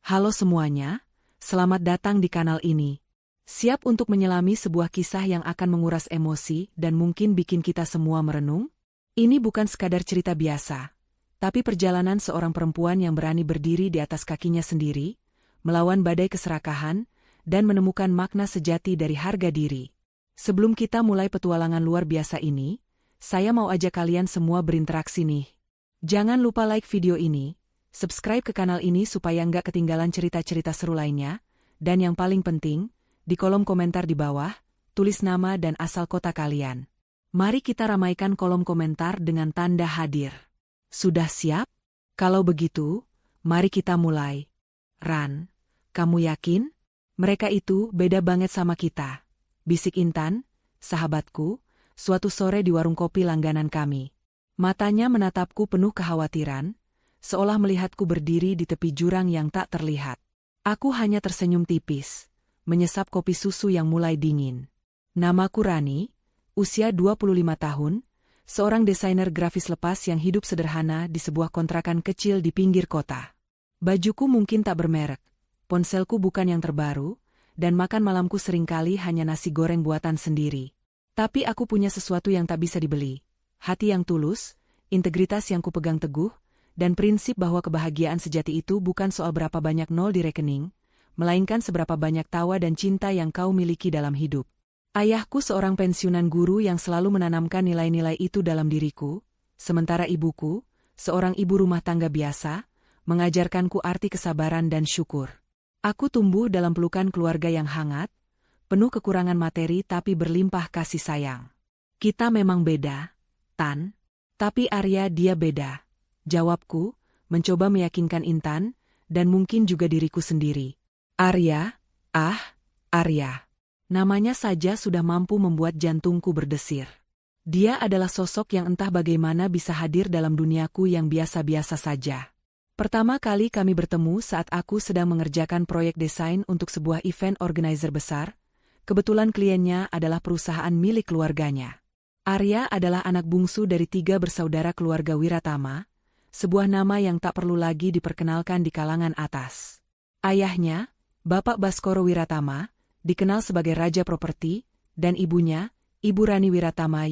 Halo semuanya, selamat datang di kanal ini. Siap untuk menyelami sebuah kisah yang akan menguras emosi dan mungkin bikin kita semua merenung? Ini bukan sekadar cerita biasa, tapi perjalanan seorang perempuan yang berani berdiri di atas kakinya sendiri, melawan badai keserakahan, dan menemukan makna sejati dari harga diri. Sebelum kita mulai petualangan luar biasa ini, saya mau ajak kalian semua berinteraksi nih. Jangan lupa like video ini, subscribe ke kanal ini supaya nggak ketinggalan cerita-cerita seru lainnya, dan yang paling penting, di kolom komentar di bawah, tulis nama dan asal kota kalian. Mari kita ramaikan kolom komentar dengan tanda hadir. Sudah siap? Kalau begitu, mari kita mulai. Ran, kamu yakin? Mereka itu beda banget sama kita. Bisik Intan, sahabatku, suatu sore di warung kopi langganan kami. Matanya menatapku penuh kekhawatiran, seolah melihatku berdiri di tepi jurang yang tak terlihat. Aku hanya tersenyum tipis, menyesap kopi susu yang mulai dingin. Namaku Rani, usia 25 tahun, seorang desainer grafis lepas yang hidup sederhana di sebuah kontrakan kecil di pinggir kota. Bajuku mungkin tak bermerek, ponselku bukan yang terbaru, dan makan malamku seringkali hanya nasi goreng buatan sendiri. Tapi aku punya sesuatu yang tak bisa dibeli. Hati yang tulus, integritas yang kupegang teguh, dan prinsip bahwa kebahagiaan sejati itu bukan soal berapa banyak nol di rekening, melainkan seberapa banyak tawa dan cinta yang kau miliki dalam hidup. Ayahku seorang pensiunan guru yang selalu menanamkan nilai-nilai itu dalam diriku, sementara ibuku, seorang ibu rumah tangga biasa, mengajarkanku arti kesabaran dan syukur. Aku tumbuh dalam pelukan keluarga yang hangat, penuh kekurangan materi tapi berlimpah kasih sayang. Kita memang beda, Tan. Tapi Arya dia beda. Jawabku, mencoba meyakinkan Intan, dan mungkin juga diriku sendiri. Arya, Arya. Namanya saja sudah mampu membuat jantungku berdesir. Dia adalah sosok yang entah bagaimana bisa hadir dalam duniaku yang biasa-biasa saja. Pertama kali kami bertemu saat aku sedang mengerjakan proyek desain untuk sebuah event organizer besar. Kebetulan kliennya adalah perusahaan milik keluarganya. Arya adalah anak bungsu dari 3 bersaudara keluarga Wiratama, sebuah nama yang tak perlu lagi diperkenalkan di kalangan atas. Ayahnya, Bapak Baskoro Wiratama, dikenal sebagai raja properti, dan ibunya, Ibu Rani Wiratama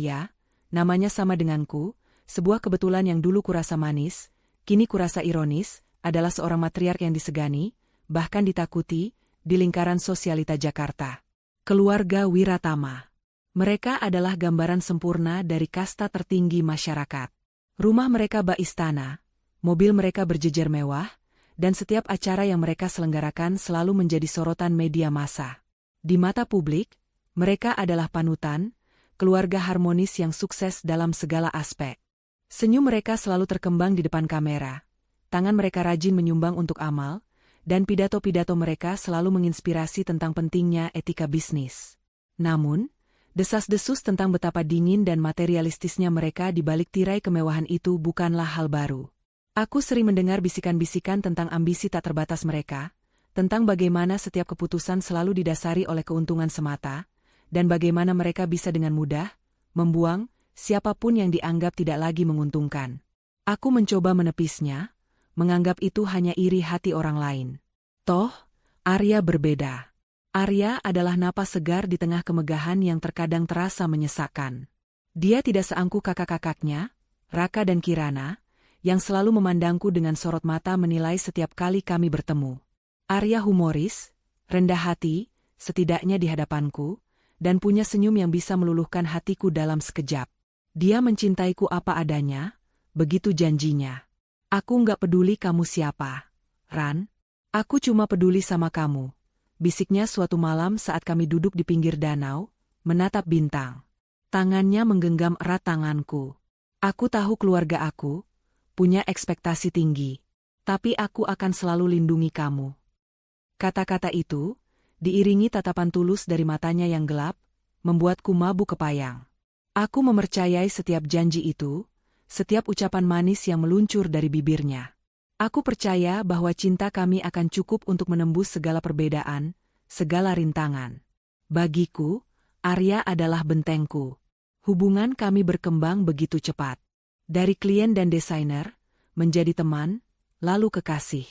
namanya sama denganku, sebuah kebetulan yang dulu kurasa manis, kini kurasa ironis, adalah seorang matriark yang disegani, bahkan ditakuti, di lingkaran sosialita Jakarta. Keluarga Wiratama. Mereka adalah gambaran sempurna dari kasta tertinggi masyarakat. Rumah mereka bak istana, mobil mereka berjejer mewah, dan setiap acara yang mereka selenggarakan selalu menjadi sorotan media massa. Di mata publik, mereka adalah panutan, keluarga harmonis yang sukses dalam segala aspek. Senyum mereka selalu terkembang di depan kamera, tangan mereka rajin menyumbang untuk amal, dan pidato-pidato mereka selalu menginspirasi tentang pentingnya etika bisnis. Namun, desas-desus tentang betapa dingin dan materialistisnya mereka di balik tirai kemewahan itu bukanlah hal baru. Aku sering mendengar bisikan-bisikan tentang ambisi tak terbatas mereka, tentang bagaimana setiap keputusan selalu didasari oleh keuntungan semata, dan bagaimana mereka bisa dengan mudah membuang siapapun yang dianggap tidak lagi menguntungkan. Aku mencoba menepisnya, menganggap itu hanya iri hati orang lain. Toh, Arya berbeda. Arya adalah napas segar di tengah kemegahan yang terkadang terasa menyesakkan. Dia tidak seangkuh kakak-kakaknya, Raka dan Kirana, yang selalu memandangku dengan sorot mata menilai setiap kali kami bertemu. Arya humoris, rendah hati, setidaknya di hadapanku, dan punya senyum yang bisa meluluhkan hatiku dalam sekejap. Dia mencintaiku apa adanya, begitu janjinya. Aku nggak peduli kamu siapa, Ran. Aku cuma peduli sama kamu. Bisiknya suatu malam saat kami duduk di pinggir danau, menatap bintang. Tangannya menggenggam erat tanganku. Aku tahu keluarga aku punya ekspektasi tinggi, tapi aku akan selalu lindungi kamu. Kata-kata itu, diiringi tatapan tulus dari matanya yang gelap, membuatku mabuk kepayang. Aku mempercayai setiap janji itu, setiap ucapan manis yang meluncur dari bibirnya. Aku percaya bahwa cinta kami akan cukup untuk menembus segala perbedaan, segala rintangan. Bagiku, Arya adalah bentengku. Hubungan kami berkembang begitu cepat. Dari klien dan desainer, menjadi teman, lalu kekasih.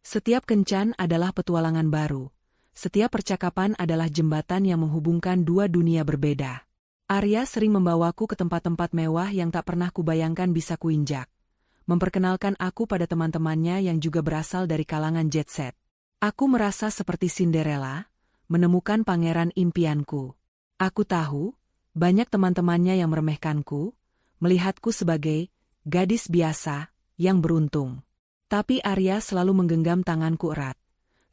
Setiap kencan adalah petualangan baru. Setiap percakapan adalah jembatan yang menghubungkan dua dunia berbeda. Arya sering membawaku ke tempat-tempat mewah yang tak pernah kubayangkan bisa kuinjak. Memperkenalkan aku pada teman-temannya yang juga berasal dari kalangan jet set. Aku merasa seperti Cinderella, menemukan pangeran impianku. Aku tahu, banyak teman-temannya yang meremehkanku, melihatku sebagai gadis biasa yang beruntung. Tapi Arya selalu menggenggam tanganku erat,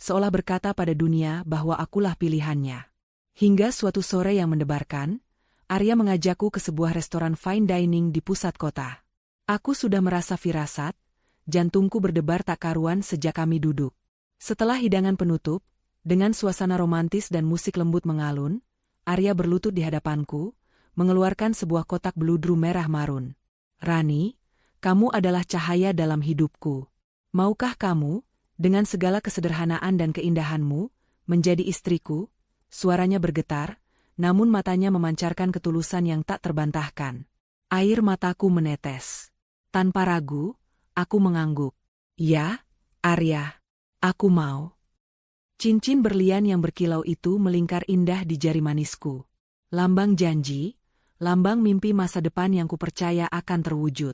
seolah berkata pada dunia bahwa akulah pilihannya. Hingga suatu sore yang mendebarkan, Arya mengajakku ke sebuah restoran fine dining di pusat kota. Aku sudah merasa firasat, jantungku berdebar tak karuan sejak kami duduk. Setelah hidangan penutup, dengan suasana romantis dan musik lembut mengalun, Arya berlutut di hadapanku, mengeluarkan sebuah kotak beludru merah marun. "Rani, kamu adalah cahaya dalam hidupku. Maukah kamu, dengan segala kesederhanaan dan keindahanmu, menjadi istriku?" Suaranya bergetar, namun matanya memancarkan ketulusan yang tak terbantahkan. Air mataku menetes. Tanpa ragu, aku mengangguk. "Ya, Arya, aku mau." Cincin berlian yang berkilau itu melingkar indah di jari manisku. Lambang janji, lambang mimpi masa depan yang kupercaya akan terwujud.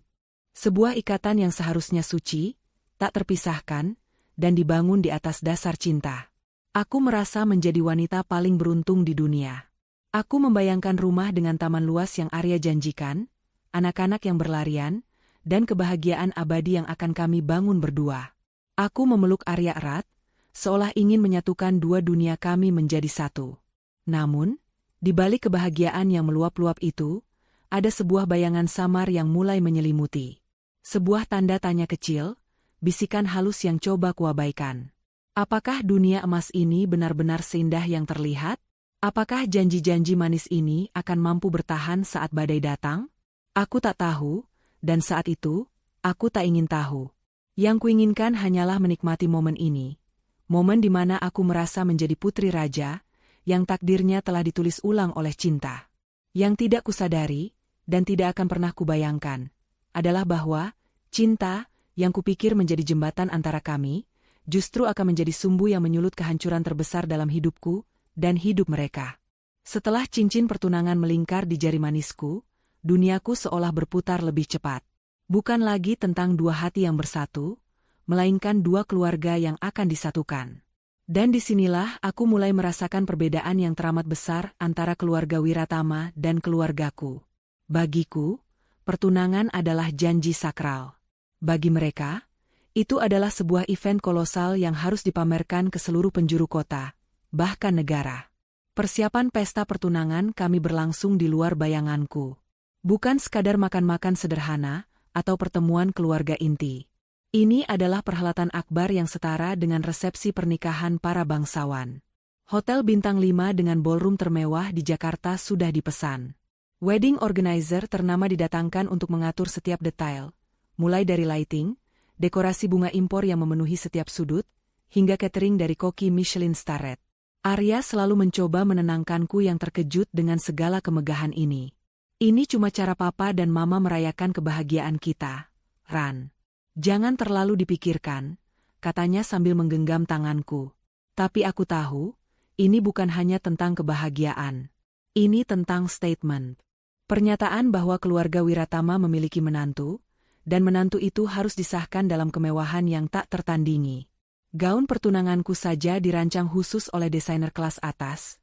Sebuah ikatan yang seharusnya suci, tak terpisahkan, dan dibangun di atas dasar cinta. Aku merasa menjadi wanita paling beruntung di dunia. Aku membayangkan rumah dengan taman luas yang Arya janjikan, anak-anak yang berlarian, dan kebahagiaan abadi yang akan kami bangun berdua. Aku memeluk Arya erat, seolah ingin menyatukan dua dunia kami menjadi satu. Namun, di balik kebahagiaan yang meluap-luap itu, ada sebuah bayangan samar yang mulai menyelimuti. Sebuah tanda tanya kecil, bisikan halus yang coba kuabaikan. Apakah dunia emas ini benar-benar seindah yang terlihat? Apakah janji-janji manis ini akan mampu bertahan saat badai datang? Aku tak tahu, dan saat itu, aku tak ingin tahu. Yang kuinginkan hanyalah menikmati momen ini. Momen di mana aku merasa menjadi putri raja, yang takdirnya telah ditulis ulang oleh cinta. Yang tidak kusadari, dan tidak akan pernah kubayangkan, adalah bahwa cinta, yang kupikir menjadi jembatan antara kami, justru akan menjadi sumbu yang menyulut kehancuran terbesar dalam hidupku dan hidup mereka. Setelah cincin pertunangan melingkar di jari manisku, duniaku seolah berputar lebih cepat. Bukan lagi tentang dua hati yang bersatu, melainkan dua keluarga yang akan disatukan. Dan disinilah aku mulai merasakan perbedaan yang teramat besar antara keluarga Wiratama dan keluargaku. Bagiku, pertunangan adalah janji sakral. Bagi mereka, itu adalah sebuah event kolosal yang harus dipamerkan ke seluruh penjuru kota, bahkan negara. Persiapan pesta pertunangan kami berlangsung di luar bayanganku. Bukan sekadar makan-makan sederhana atau pertemuan keluarga inti. Ini adalah perhelatan akbar yang setara dengan resepsi pernikahan para bangsawan. Hotel bintang 5 dengan ballroom termewah di Jakarta sudah dipesan. Wedding organizer ternama didatangkan untuk mengatur setiap detail, mulai dari lighting, dekorasi bunga impor yang memenuhi setiap sudut, hingga catering dari koki Michelin starred. Arya selalu mencoba menenangkanku yang terkejut dengan segala kemegahan ini. "Ini cuma cara papa dan mama merayakan kebahagiaan kita, Ran. Jangan terlalu dipikirkan," katanya sambil menggenggam tanganku. "Tapi aku tahu, ini bukan hanya tentang kebahagiaan. Ini tentang statement. Pernyataan bahwa keluarga Wiratama memiliki menantu, dan menantu itu harus disahkan dalam kemewahan yang tak tertandingi. Gaun pertunanganku saja dirancang khusus oleh desainer kelas atas.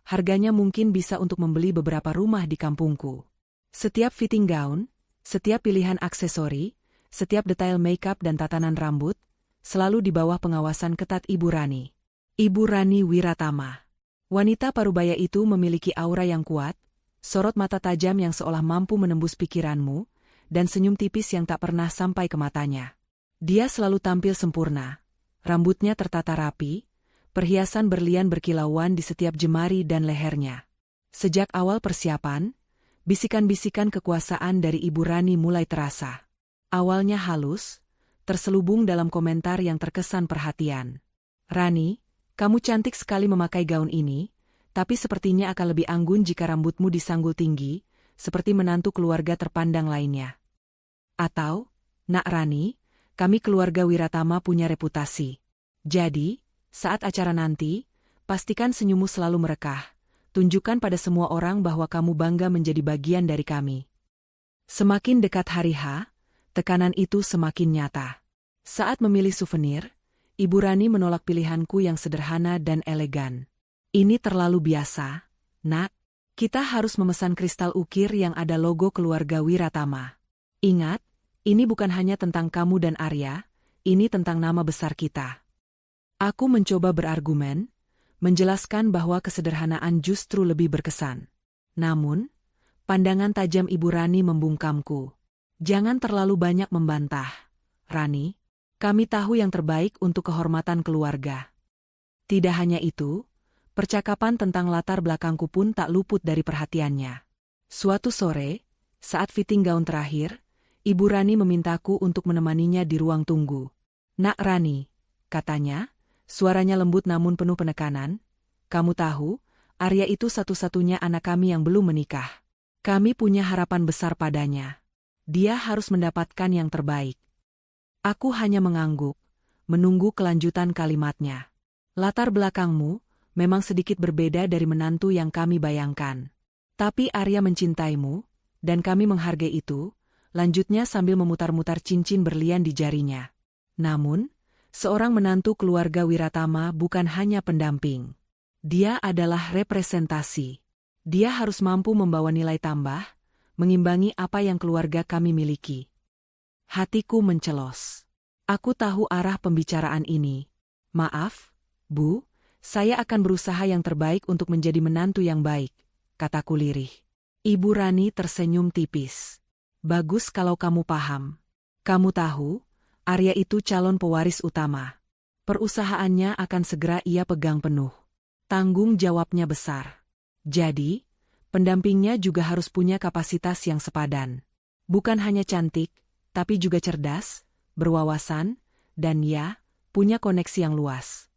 Harganya mungkin bisa untuk membeli beberapa rumah di kampungku. Setiap fitting gaun, setiap pilihan aksesori, setiap detail makeup dan tatanan rambut, selalu di bawah pengawasan ketat Ibu Rani. Ibu Rani Wiratama. Wanita parubaya itu memiliki aura yang kuat, sorot mata tajam yang seolah mampu menembus pikiranmu, dan senyum tipis yang tak pernah sampai ke matanya. Dia selalu tampil sempurna. Rambutnya tertata rapi, perhiasan berlian berkilauan di setiap jemari dan lehernya. Sejak awal persiapan, bisikan-bisikan kekuasaan dari Ibu Rani mulai terasa. Awalnya halus, terselubung dalam komentar yang terkesan perhatian. "Rani, kamu cantik sekali memakai gaun ini, tapi sepertinya akan lebih anggun jika rambutmu disanggul tinggi, seperti menantu keluarga terpandang lainnya. Atau, Nak Rani, kami keluarga Wiratama punya reputasi. Jadi, saat acara nanti, pastikan senyummu selalu merekah. Tunjukkan pada semua orang bahwa kamu bangga menjadi bagian dari kami. Semakin dekat hari H, tekanan itu semakin nyata. Saat memilih souvenir, Ibu Rani menolak pilihanku yang sederhana dan elegan. Ini terlalu biasa, Nak. Kita harus memesan kristal ukir yang ada logo keluarga Wiratama. Ingat, ini bukan hanya tentang kamu dan Arya, ini tentang nama besar kita. Aku mencoba berargumen, menjelaskan bahwa kesederhanaan justru lebih berkesan. Namun, pandangan tajam Ibu Rani membungkamku. Jangan terlalu banyak membantah, Rani. Kami tahu yang terbaik untuk kehormatan keluarga. Tidak hanya itu, percakapan tentang latar belakangku pun tak luput dari perhatiannya. Suatu sore, saat fitting gaun terakhir, Ibu Rani memintaku untuk menemaninya di ruang tunggu. Nak Rani, katanya, suaranya lembut namun penuh penekanan, kamu tahu, Arya itu satu-satunya anak kami yang belum menikah. Kami punya harapan besar padanya. Dia harus mendapatkan yang terbaik. Aku hanya mengangguk, menunggu kelanjutan kalimatnya. Latar belakangmu memang sedikit berbeda dari menantu yang kami bayangkan. Tapi Arya mencintaimu, dan kami menghargai itu, lanjutnya sambil memutar-mutar cincin berlian di jarinya. Namun, seorang menantu keluarga Wiratama bukan hanya pendamping. Dia adalah representasi. Dia harus mampu membawa nilai tambah, mengimbangi apa yang keluarga kami miliki. Hatiku mencelos. Aku tahu arah pembicaraan ini. Maaf, Bu, saya akan berusaha yang terbaik untuk menjadi menantu yang baik, kataku lirih. Ibu Rani tersenyum tipis. Bagus kalau kamu paham. Kamu tahu, Arya itu calon pewaris utama. Perusahaannya akan segera ia pegang penuh. Tanggung jawabnya besar. Jadi, pendampingnya juga harus punya kapasitas yang sepadan. Bukan hanya cantik, tapi juga cerdas, berwawasan, dan ya, punya koneksi yang luas.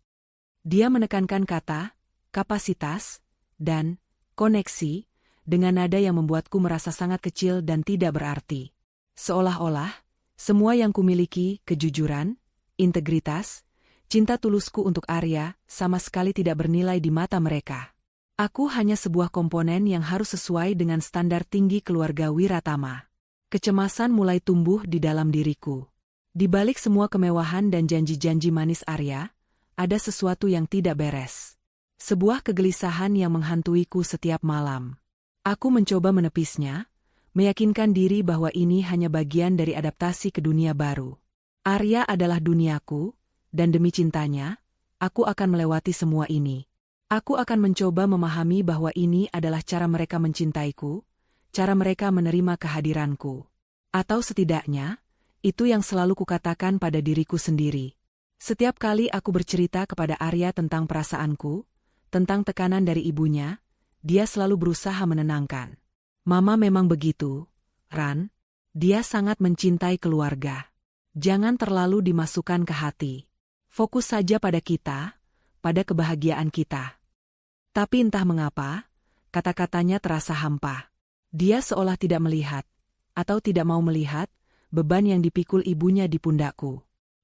Dia menekankan kata, kapasitas, dan koneksi, dengan nada yang membuatku merasa sangat kecil dan tidak berarti. Seolah-olah, semua yang kumiliki, kejujuran, integritas, cinta tulusku untuk Arya, sama sekali tidak bernilai di mata mereka. Aku hanya sebuah komponen yang harus sesuai dengan standar tinggi keluarga Wiratama. Kecemasan mulai tumbuh di dalam diriku. Di balik semua kemewahan dan janji-janji manis Arya, ada sesuatu yang tidak beres. Sebuah kegelisahan yang menghantuiku setiap malam. Aku mencoba menepisnya, meyakinkan diri bahwa ini hanya bagian dari adaptasi ke dunia baru. Arya adalah duniaku, dan demi cintanya, aku akan melewati semua ini. Aku akan mencoba memahami bahwa ini adalah cara mereka mencintaiku, cara mereka menerima kehadiranku. Atau setidaknya, itu yang selalu kukatakan pada diriku sendiri. Setiap kali aku bercerita kepada Arya tentang perasaanku, tentang tekanan dari ibunya, dia selalu berusaha menenangkan. Mama memang begitu, Ran. Dia sangat mencintai keluarga. Jangan terlalu dimasukkan ke hati. Fokus saja pada kita, pada kebahagiaan kita. Tapi entah mengapa, kata-katanya terasa hampa. Dia seolah tidak melihat, atau tidak mau melihat, beban yang dipikul ibunya di pundakku.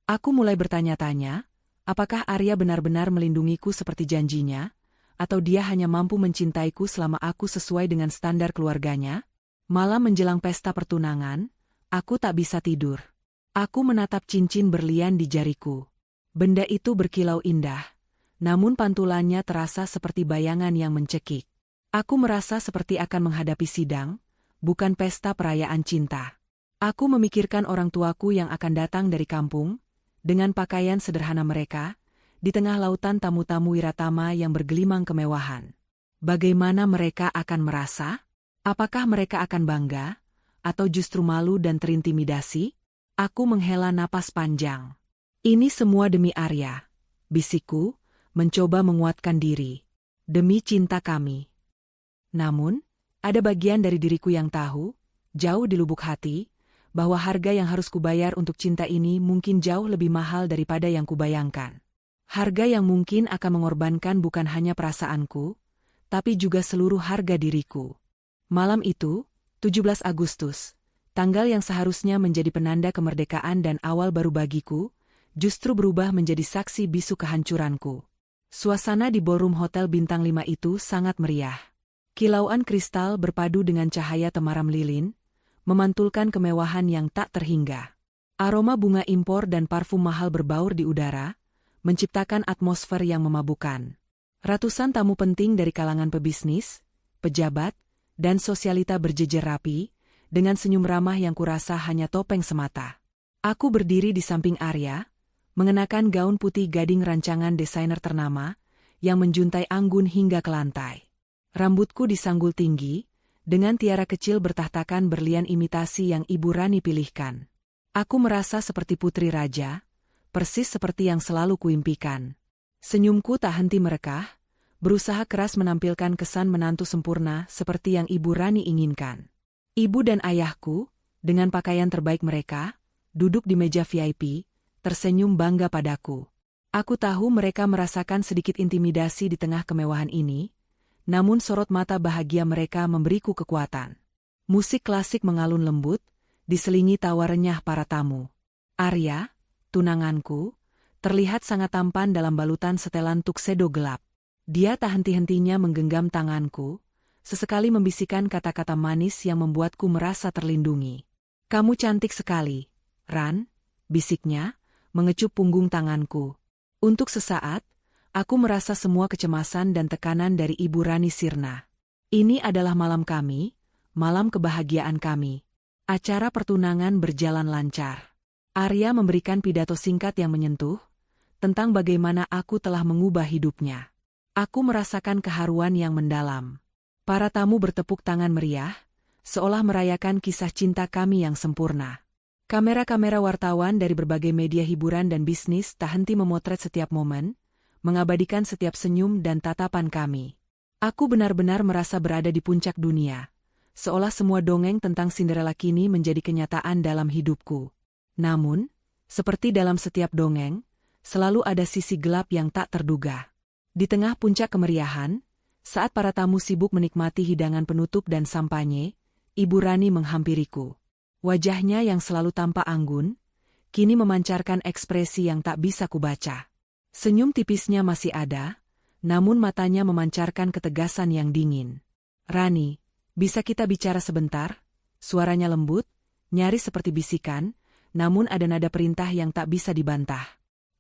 Aku mulai bertanya-tanya, apakah Arya benar-benar melindungiku seperti janjinya, atau dia hanya mampu mencintaiku selama aku sesuai dengan standar keluarganya? Malam menjelang pesta pertunangan, aku tak bisa tidur. Aku menatap cincin berlian di jariku. Benda itu berkilau indah, namun pantulannya terasa seperti bayangan yang mencekik. Aku merasa seperti akan menghadapi sidang, bukan pesta perayaan cinta. Aku memikirkan orang tuaku yang akan datang dari kampung, dengan pakaian sederhana mereka, di tengah lautan tamu-tamu Wiratama yang bergelimang kemewahan. Bagaimana mereka akan merasa? Apakah mereka akan bangga, atau justru malu dan terintimidasi? Aku menghela napas panjang. Ini semua demi Arya, bisikku, mencoba menguatkan diri. Demi cinta kami. Namun, ada bagian dari diriku yang tahu, jauh di lubuk hati, bahwa harga yang harus kubayar untuk cinta ini mungkin jauh lebih mahal daripada yang kubayangkan. Harga yang mungkin akan mengorbankan bukan hanya perasaanku, tapi juga seluruh harga diriku. Malam itu, 17 Agustus, tanggal yang seharusnya menjadi penanda kemerdekaan dan awal baru bagiku, justru berubah menjadi saksi bisu kehancuranku. Suasana di ballroom hotel bintang 5 itu sangat meriah. Kilauan kristal berpadu dengan cahaya temaram lilin, memantulkan kemewahan yang tak terhingga. Aroma bunga impor dan parfum mahal berbaur di udara, menciptakan atmosfer yang memabukkan. Ratusan tamu penting dari kalangan pebisnis, pejabat, dan sosialita berjejer rapi, dengan senyum ramah yang kurasa hanya topeng semata. Aku berdiri di samping Arya, mengenakan gaun putih gading rancangan desainer ternama, yang menjuntai anggun hingga ke lantai. Rambutku disanggul tinggi, dengan tiara kecil bertahtakan berlian imitasi yang Ibu Rani pilihkan. Aku merasa seperti putri raja, persis seperti yang selalu kuimpikan. Senyumku tak henti merekah, berusaha keras menampilkan kesan menantu sempurna seperti yang Ibu Rani inginkan. Ibu dan ayahku, dengan pakaian terbaik mereka, duduk di meja VIP, tersenyum bangga padaku. Aku tahu mereka merasakan sedikit intimidasi di tengah kemewahan ini, namun sorot mata bahagia mereka memberiku kekuatan. Musik klasik mengalun lembut, diselingi tawa renyah para tamu. Arya, tunanganku, terlihat sangat tampan dalam balutan setelan tuxedo gelap. Dia tak henti-hentinya menggenggam tanganku, sesekali membisikkan kata-kata manis yang membuatku merasa terlindungi. "Kamu cantik sekali, Ran," bisiknya, mengecup punggung tanganku. Untuk sesaat, aku merasa semua kecemasan dan tekanan dari Ibu Rani sirna. Ini adalah malam kami, malam kebahagiaan kami. Acara pertunangan berjalan lancar. Arya memberikan pidato singkat yang menyentuh, tentang bagaimana aku telah mengubah hidupnya. Aku merasakan keharuan yang mendalam. Para tamu bertepuk tangan meriah, seolah merayakan kisah cinta kami yang sempurna. Kamera-kamera wartawan dari berbagai media hiburan dan bisnis tak henti memotret setiap momen, mengabadikan setiap senyum dan tatapan kami. Aku benar-benar merasa berada di puncak dunia, seolah semua dongeng tentang Cinderella kini menjadi kenyataan dalam hidupku. Namun, seperti dalam setiap dongeng, selalu ada sisi gelap yang tak terduga. Di tengah puncak kemeriahan, saat para tamu sibuk menikmati hidangan penutup dan sampanye, Ibu Rani menghampiriku. Wajahnya yang selalu tampak anggun, kini memancarkan ekspresi yang tak bisa kubaca. Senyum tipisnya masih ada, namun matanya memancarkan ketegasan yang dingin. "Rani, bisa kita bicara sebentar?" Suaranya lembut, nyaris seperti bisikan, namun ada nada perintah yang tak bisa dibantah.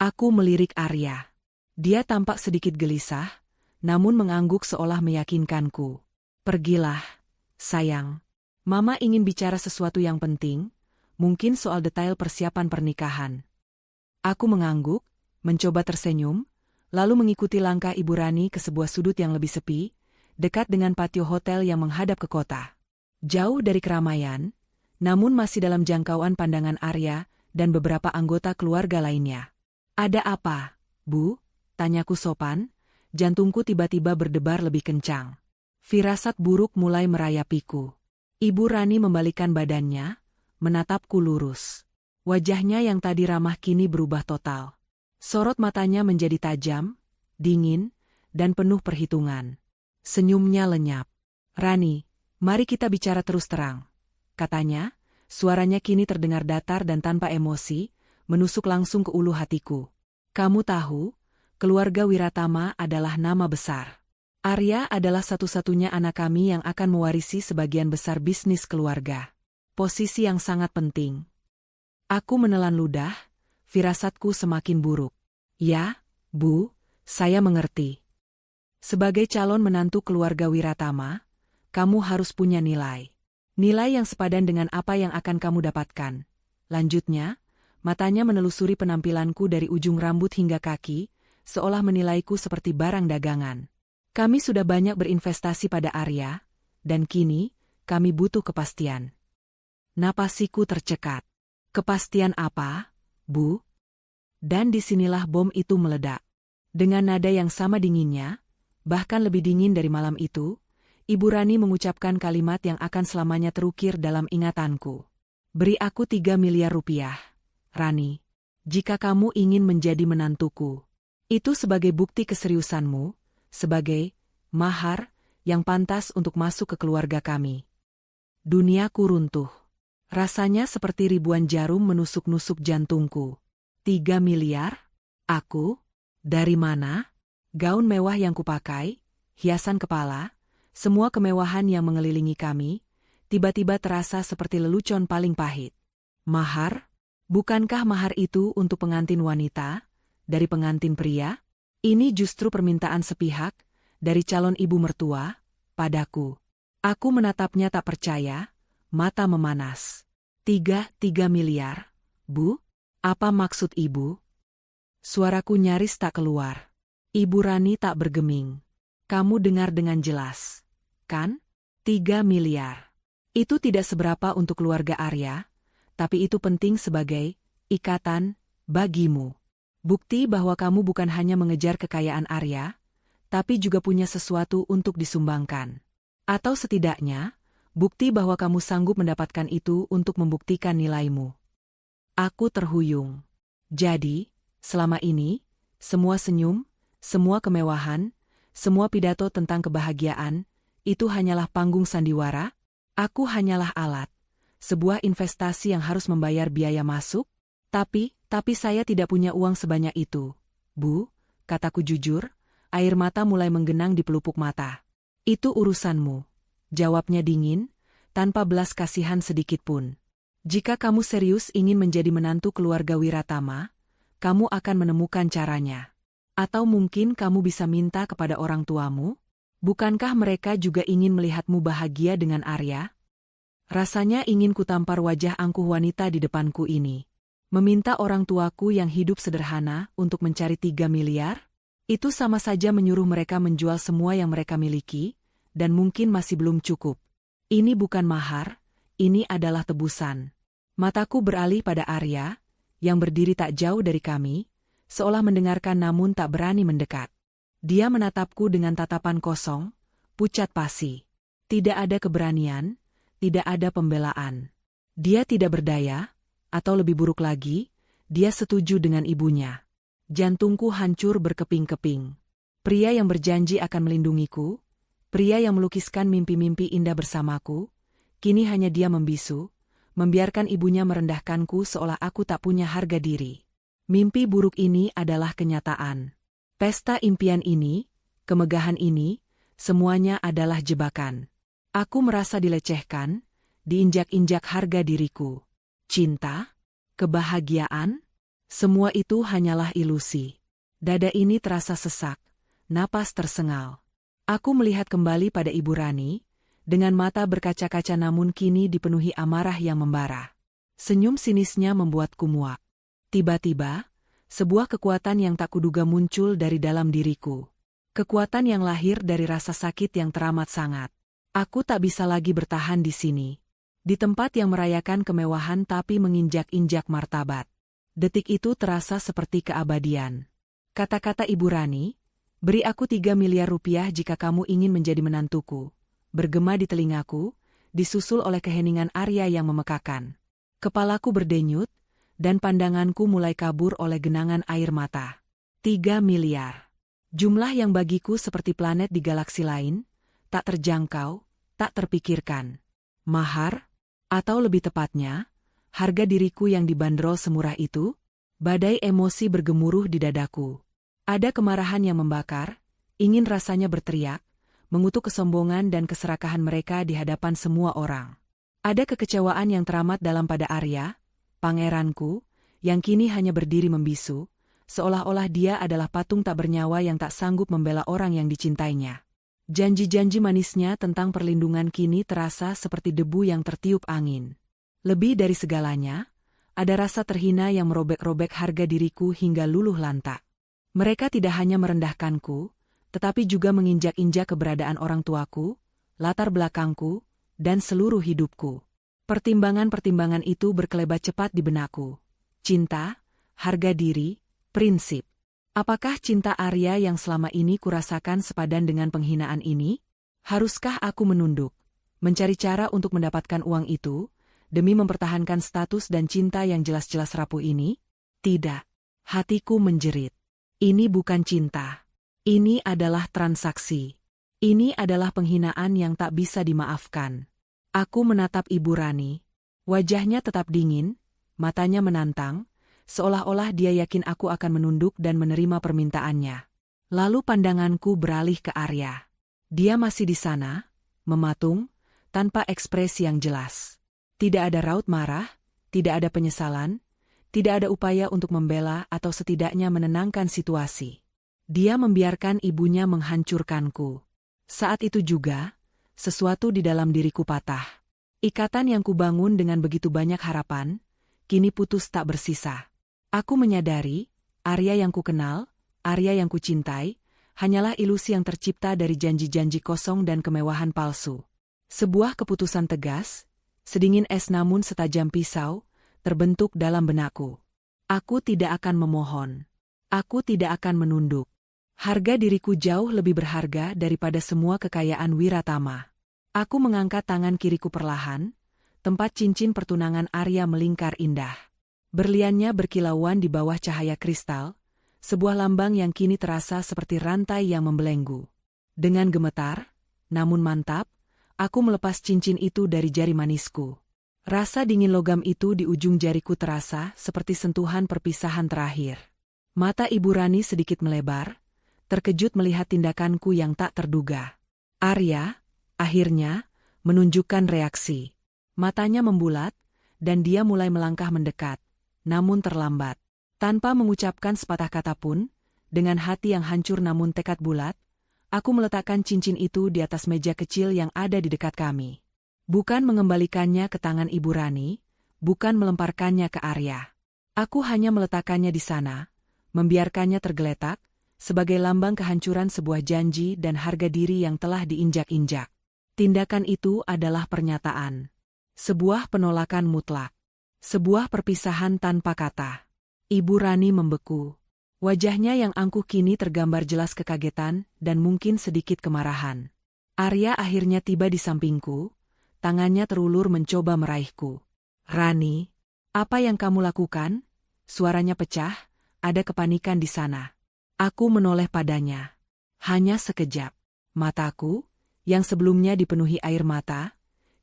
Aku melirik Arya. Dia tampak sedikit gelisah, namun mengangguk seolah meyakinkanku. "Pergilah, sayang. Mama ingin bicara sesuatu yang penting, mungkin soal detail persiapan pernikahan." Aku mengangguk, mencoba tersenyum, lalu mengikuti langkah Ibu Rani ke sebuah sudut yang lebih sepi, dekat dengan patio hotel yang menghadap ke kota. Jauh dari keramaian, namun masih dalam jangkauan pandangan Arya dan beberapa anggota keluarga lainnya. "Ada apa, Bu?" tanyaku sopan. Jantungku tiba-tiba berdebar lebih kencang. Firasat buruk mulai merayapiku. Ibu Rani membalikkan badannya, menatapku lurus. Wajahnya yang tadi ramah kini berubah total. Sorot matanya menjadi tajam, dingin, dan penuh perhitungan. Senyumnya lenyap. "Rani, mari kita bicara terus terang," katanya. Suaranya kini terdengar datar dan tanpa emosi, menusuk langsung ke ulu hatiku. "Kamu tahu, keluarga Wiratama adalah nama besar. Arya adalah satu-satunya anak kami yang akan mewarisi sebagian besar bisnis keluarga. Posisi yang sangat penting." Aku menelan ludah, firasatku semakin buruk. "Ya, Bu, saya mengerti. Sebagai calon menantu keluarga Wiratama, kamu harus punya nilai. Nilai yang sepadan dengan apa yang akan kamu dapatkan." Lanjutnya, matanya menelusuri penampilanku dari ujung rambut hingga kaki, seolah menilaiku seperti barang dagangan. "Kami sudah banyak berinvestasi pada Arya, dan kini, kami butuh kepastian." Napasiku tercekat. "Kepastian apa, Bu?" Dan disinilah bom itu meledak. Dengan nada yang sama dinginnya, bahkan lebih dingin dari malam itu, Ibu Rani mengucapkan kalimat yang akan selamanya terukir dalam ingatanku. "Beri aku 3 miliar rupiah, Rani, jika kamu ingin menjadi menantuku. Itu sebagai bukti keseriusanmu, sebagai mahar yang pantas untuk masuk ke keluarga kami." Duniaku runtuh. Rasanya seperti ribuan jarum menusuk-nusuk jantungku. 3 miliar? Aku? Dari mana? Gaun mewah yang kupakai, hiasan kepala, semua kemewahan yang mengelilingi kami, tiba-tiba terasa seperti lelucon paling pahit. Mahar? Bukankah mahar itu untuk pengantin wanita, dari pengantin pria? Ini justru permintaan sepihak, dari calon ibu mertua, padaku. Aku menatapnya tak percaya, mata memanas. 3 miliar? Bu? Apa maksud ibu? Suaraku nyaris tak keluar. Ibu Rani tak bergeming. Kamu dengar dengan jelas, kan? 3 miliar. Itu tidak seberapa untuk keluarga Arya, tapi itu penting sebagai ikatan bagimu. Bukti bahwa kamu bukan hanya mengejar kekayaan Arya, tapi juga punya sesuatu untuk disumbangkan. Atau setidaknya, bukti bahwa kamu sanggup mendapatkan itu untuk membuktikan nilaimu. Aku terhuyung. Jadi, selama ini, semua senyum, semua kemewahan, semua pidato tentang kebahagiaan, itu hanyalah panggung sandiwara? Aku hanyalah alat, sebuah investasi yang harus membayar biaya masuk? Tapi saya tidak punya uang sebanyak itu. Bu, kataku jujur, air mata mulai menggenang di pelupuk mata. Itu urusanmu. Jawabnya dingin, tanpa belas kasihan sedikitpun. Jika kamu serius ingin menjadi menantu keluarga Wiratama, kamu akan menemukan caranya. Atau mungkin kamu bisa minta kepada orang tuamu? Bukankah mereka juga ingin melihatmu bahagia dengan Arya? Rasanya ingin kutampar wajah angkuh wanita di depanku ini. Meminta orang tuaku yang hidup sederhana untuk mencari 3 miliar? Itu sama saja menyuruh mereka menjual semua yang mereka miliki, dan mungkin masih belum cukup. Ini bukan mahar, ini adalah tebusan. Mataku beralih pada Arya, yang berdiri tak jauh dari kami, seolah mendengarkan namun tak berani mendekat. Dia menatapku dengan tatapan kosong, pucat pasi. Tidak ada keberanian, tidak ada pembelaan. Dia tidak berdaya, atau lebih buruk lagi, dia setuju dengan ibunya. Jantungku hancur berkeping-keping. Pria yang berjanji akan melindungiku, pria yang melukiskan mimpi-mimpi indah bersamaku, kini hanya dia membisu, membiarkan ibunya merendahkanku seolah aku tak punya harga diri. Mimpi buruk ini adalah kenyataan. Pesta impian ini, kemegahan ini, semuanya adalah jebakan. Aku merasa dilecehkan, diinjak-injak harga diriku. Cinta? Kebahagiaan? Semua itu hanyalah ilusi. Dada ini terasa sesak, napas tersengal. Aku melihat kembali pada Ibu Rani, dengan mata berkaca-kaca namun kini dipenuhi amarah yang membara. Senyum sinisnya membuatku muak. Tiba-tiba, sebuah kekuatan yang tak kuduga muncul dari dalam diriku. Kekuatan yang lahir dari rasa sakit yang teramat sangat. Aku tak bisa lagi bertahan di sini. Di tempat yang merayakan kemewahan tapi menginjak-injak martabat. Detik itu terasa seperti keabadian. Kata-kata Ibu Rani, beri aku 3 miliar rupiah jika kamu ingin menjadi menantuku. Bergema di telingaku, disusul oleh keheningan Arya yang memekakan. Kepalaku berdenyut, dan pandanganku mulai kabur oleh genangan air mata. 3 miliar. Jumlah yang bagiku seperti planet di galaksi lain, tak terjangkau, tak terpikirkan. Mahar? Atau lebih tepatnya, harga diriku yang dibanderol semurah itu? Badai emosi bergemuruh di dadaku. Ada kemarahan yang membakar, ingin rasanya berteriak, mengutuk kesombongan dan keserakahan mereka di hadapan semua orang. Ada kekecewaan yang teramat dalam pada Arya, pangeranku, yang kini hanya berdiri membisu, seolah-olah dia adalah patung tak bernyawa yang tak sanggup membela orang yang dicintainya. Janji-janji manisnya tentang perlindungan kini terasa seperti debu yang tertiup angin. Lebih dari segalanya, ada rasa terhina yang merobek-robek harga diriku hingga luluh lantak. Mereka tidak hanya merendahkanku, tetapi juga menginjak-injak keberadaan orang tuaku, latar belakangku, dan seluruh hidupku. Pertimbangan-pertimbangan itu berkelebat cepat di benakku. Cinta, harga diri, prinsip. Apakah cinta Arya yang selama ini kurasakan sepadan dengan penghinaan ini? Haruskah aku menunduk, mencari cara untuk mendapatkan uang itu, demi mempertahankan status dan cinta yang jelas-jelas rapuh ini? Tidak. Hatiku menjerit. Ini bukan cinta. Ini adalah transaksi. Ini adalah penghinaan yang tak bisa dimaafkan. Aku menatap Ibu Rani. Wajahnya tetap dingin, matanya menantang, seolah-olah dia yakin aku akan menunduk dan menerima permintaannya. Lalu pandanganku beralih ke Arya. Dia masih di sana, mematung, tanpa ekspresi yang jelas. Tidak ada raut marah, tidak ada penyesalan, tidak ada upaya untuk membela atau setidaknya menenangkan situasi. Dia membiarkan ibunya menghancurkanku. Saat itu juga, sesuatu di dalam diriku patah. Ikatan yang kubangun dengan begitu banyak harapan, kini putus tak bersisa. Aku menyadari, Arya yang kukenal, Arya yang kucintai, hanyalah ilusi yang tercipta dari janji-janji kosong dan kemewahan palsu. Sebuah keputusan tegas, sedingin es namun setajam pisau, terbentuk dalam benakku. Aku tidak akan memohon. Aku tidak akan menunduk. Harga diriku jauh lebih berharga daripada semua kekayaan Wiratama. Aku mengangkat tangan kiriku perlahan, tempat cincin pertunangan Arya melingkar indah. Berliannya berkilauan di bawah cahaya kristal, sebuah lambang yang kini terasa seperti rantai yang membelenggu. Dengan gemetar, namun mantap, aku melepas cincin itu dari jari manisku. Rasa dingin logam itu di ujung jariku terasa seperti sentuhan perpisahan terakhir. Mata Ibu Rani sedikit melebar, terkejut melihat tindakanku yang tak terduga. Arya, akhirnya, menunjukkan reaksi. Matanya membulat, dan dia mulai melangkah mendekat, namun terlambat. Tanpa mengucapkan sepatah kata pun, dengan hati yang hancur namun tekad bulat, aku meletakkan cincin itu di atas meja kecil yang ada di dekat kami. Bukan mengembalikannya ke tangan Ibu Rani, bukan melemparkannya ke Arya. Aku hanya meletakkannya di sana, membiarkannya tergeletak, sebagai lambang kehancuran sebuah janji dan harga diri yang telah diinjak-injak. Tindakan itu adalah pernyataan. Sebuah penolakan mutlak. Sebuah perpisahan tanpa kata. Ibu Rani membeku. Wajahnya yang angkuh kini tergambar jelas kekagetan dan mungkin sedikit kemarahan. Arya akhirnya tiba di sampingku, tangannya terulur mencoba meraihku. "Rani, apa yang kamu lakukan?" Suaranya pecah, ada kepanikan di sana. Aku menoleh padanya. Hanya sekejap. Mataku, yang sebelumnya dipenuhi air mata,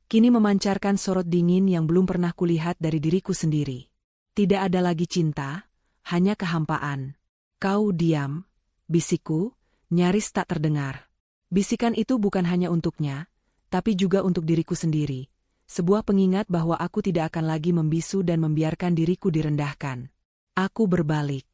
kini memancarkan sorot dingin yang belum pernah kulihat dari diriku sendiri. Tidak ada lagi cinta, hanya kehampaan. "Kau diam," bisikku, nyaris tak terdengar. Bisikan itu bukan hanya untuknya, tapi juga untuk diriku sendiri. Sebuah pengingat bahwa aku tidak akan lagi membisu dan membiarkan diriku direndahkan. Aku berbalik.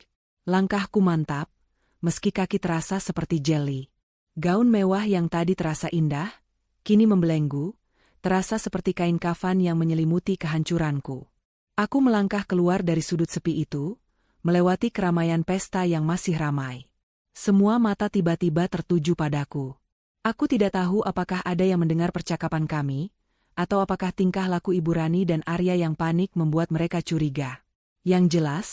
Langkahku mantap, meski kaki terasa seperti jeli. Gaun mewah yang tadi terasa indah, kini membelenggu, terasa seperti kain kafan yang menyelimuti kehancuranku. Aku melangkah keluar dari sudut sepi itu, melewati keramaian pesta yang masih ramai. Semua mata tiba-tiba tertuju padaku. Aku tidak tahu apakah ada yang mendengar percakapan kami, atau apakah tingkah laku Ibu Rani dan Arya yang panik membuat mereka curiga. Yang jelas,